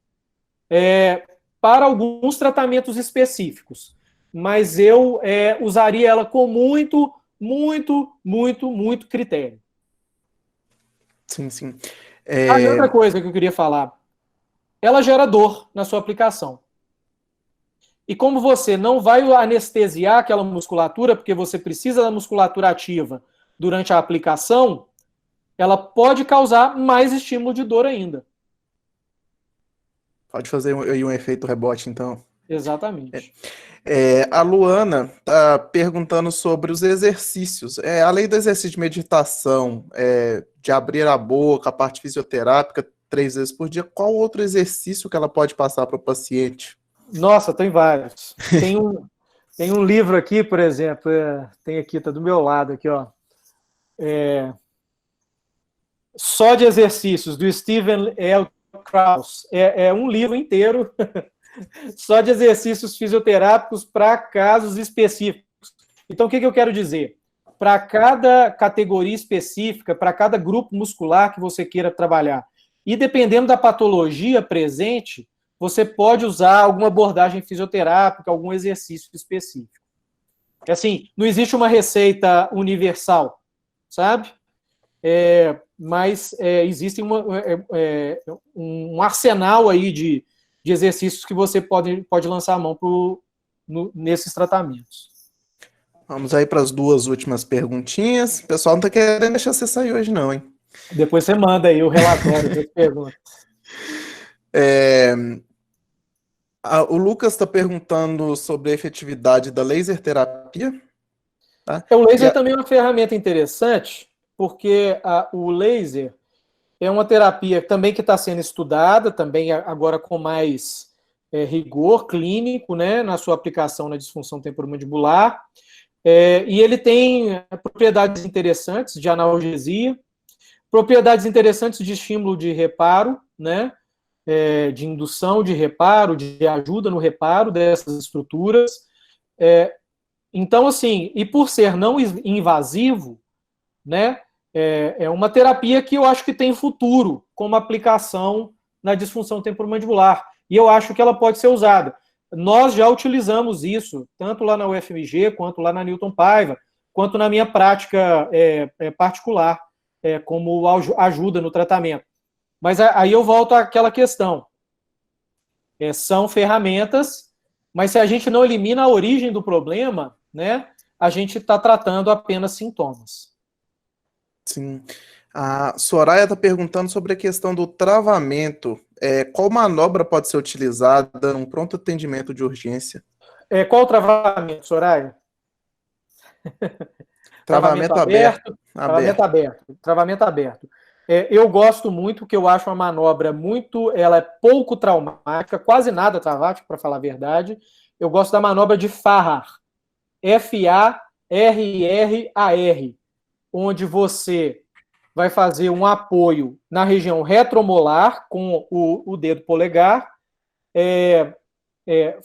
para alguns tratamentos específicos, mas eu usaria ela com muito, muito, muito, muito critério. Sim, sim. Outra coisa que eu queria falar, ela gera dor na sua aplicação. E como você não vai anestesiar aquela musculatura, porque você precisa da musculatura ativa durante a aplicação, ela pode causar mais estímulo de dor ainda. Pode fazer um efeito rebote, então. Exatamente. A Luana está perguntando sobre os exercícios. Além do exercício de meditação, de abrir a boca, a parte fisioterápica, 3 vezes por dia, qual outro exercício que ela pode passar para o paciente? Nossa, tem vários. Tem um livro aqui, por exemplo, tem aqui, está do meu lado aqui, ó. Só de exercícios, do Steven L. Krause. É um livro inteiro só de exercícios fisioterápicos para casos específicos. Então, o que eu quero dizer? Para cada categoria específica, para cada grupo muscular que você queira trabalhar, e dependendo da patologia presente, você pode usar alguma abordagem fisioterápica, algum exercício específico. Assim, não existe uma receita universal, sabe? Mas existe um arsenal aí de exercícios que você pode lançar a mão nesses tratamentos. Vamos aí para as 2 últimas perguntinhas. O pessoal não está querendo deixar você sair hoje, não, hein? Depois você manda aí o relatório das perguntas. O Lucas está perguntando sobre a efetividade da laser terapia. Tá? O laser também é uma ferramenta interessante, porque o laser é uma terapia também que está sendo estudada, também agora com mais rigor clínico, né, na sua aplicação na disfunção temporomandibular, e ele tem propriedades interessantes de analgesia, propriedades interessantes de estímulo de reparo, né, de indução de reparo, de ajuda no reparo dessas estruturas. Então, assim, e por ser não invasivo, né, é uma terapia que eu acho que tem futuro como aplicação na disfunção temporomandibular. E eu acho que ela pode ser usada. Nós já utilizamos isso, tanto lá na UFMG, quanto lá na Newton Paiva, quanto na minha prática particular, como ajuda no tratamento. Mas aí eu volto àquela questão. São ferramentas, mas se a gente não elimina a origem do problema, né, a gente está tratando apenas sintomas. Sim. A Soraya está perguntando sobre a questão do travamento. Qual manobra pode ser utilizada num pronto atendimento de urgência? Qual o travamento, Soraya? Travamento aberto. Travamento aberto. Eu gosto muito, que eu acho uma manobra ela é pouco traumática, quase nada traumática, para falar a verdade. Eu gosto da manobra de Farrar, Farrar, onde você vai fazer um apoio na região retromolar com o dedo polegar,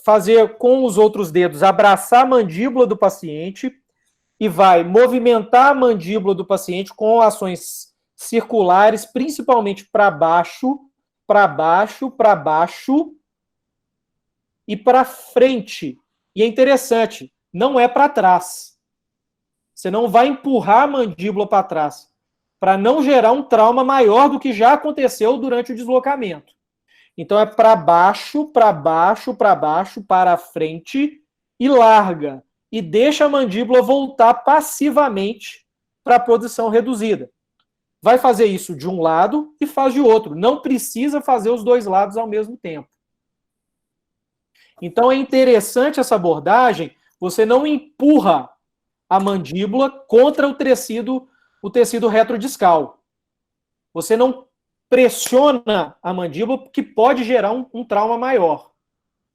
fazer com os outros dedos abraçar a mandíbula do paciente e vai movimentar a mandíbula do paciente com ações circulares, principalmente para baixo, para baixo, para baixo e para frente. E é interessante, não é para trás. Você não vai empurrar a mandíbula para trás, para não gerar um trauma maior do que já aconteceu durante o deslocamento. Então é para baixo, para baixo, para baixo, para frente e larga. E deixa a mandíbula voltar passivamente para a posição reduzida. Vai fazer isso de um lado e faz de outro. Não precisa fazer os dois lados ao mesmo tempo. Então é interessante essa abordagem, você não empurra a mandíbula contra o tecido retrodiscal. Você não pressiona a mandíbula, que pode gerar um trauma maior.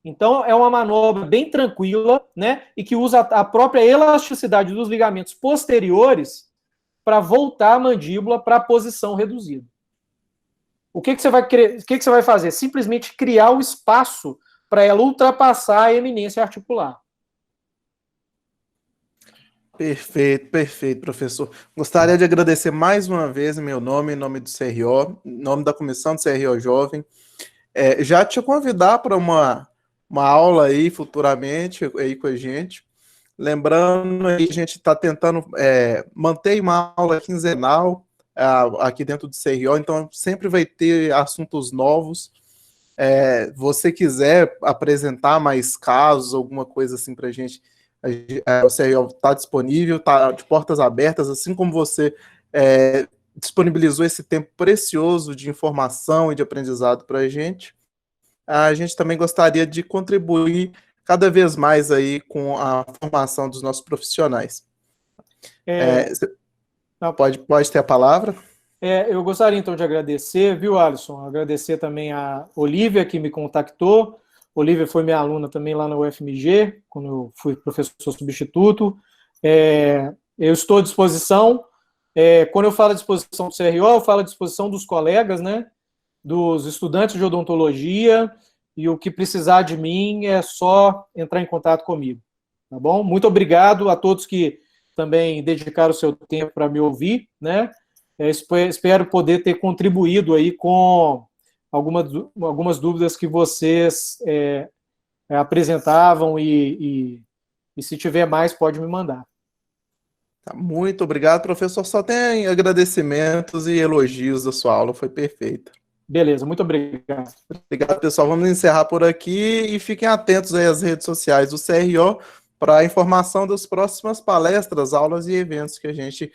Então, é uma manobra bem tranquila, né? E que usa a própria elasticidade dos ligamentos posteriores para voltar a mandíbula para a posição reduzida. O que você vai fazer? Simplesmente criar o espaço para ela ultrapassar a eminência articular. Perfeito, perfeito, professor. Gostaria de agradecer mais uma vez em meu nome, em nome do CRO, em nome da comissão do CRO Jovem. Já te convidar para uma aula aí futuramente aí com a gente. Lembrando que a gente está tentando manter uma aula quinzenal aqui dentro do CRO, então sempre vai ter assuntos novos. Você quiser apresentar mais casos, alguma coisa assim para a gente, o CRO está disponível, está de portas abertas, assim como você disponibilizou esse tempo precioso de informação e de aprendizado para a gente também gostaria de contribuir cada vez mais aí com a formação dos nossos profissionais. Pode ter a palavra? Eu gostaria, então, de agradecer, viu, Alisson? Agradecer também a Olivia, que me contactou. Olivia foi minha aluna também lá na UFMG, quando eu fui professor substituto. Eu estou à disposição. Quando eu falo à disposição do CRO, eu falo à disposição dos colegas, né? Dos estudantes de odontologia, e o que precisar de mim é só entrar em contato comigo, tá bom? Muito obrigado a todos que também dedicaram o seu tempo para me ouvir, né? Espero poder ter contribuído aí com algumas dúvidas que vocês apresentavam e se tiver mais, pode me mandar. Muito obrigado, professor. Só tem agradecimentos e elogios da sua aula, foi perfeita. Beleza, muito obrigado. Obrigado, pessoal. Vamos encerrar por aqui e fiquem atentos aí às redes sociais do CRO para a informação das próximas palestras, aulas e eventos que a gente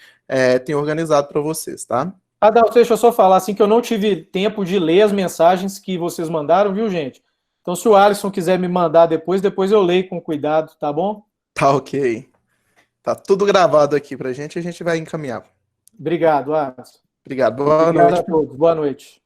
tem organizado para vocês, tá? Adalto, deixa eu só falar assim que eu não tive tempo de ler as mensagens que vocês mandaram, viu, gente? Então, se o Alisson quiser me mandar depois eu leio com cuidado, tá bom? Tá ok. Tá tudo gravado aqui pra gente, a gente vai encaminhar. Obrigado, Alisson. Obrigado. Boa Obrigado noite. a todos. Boa noite.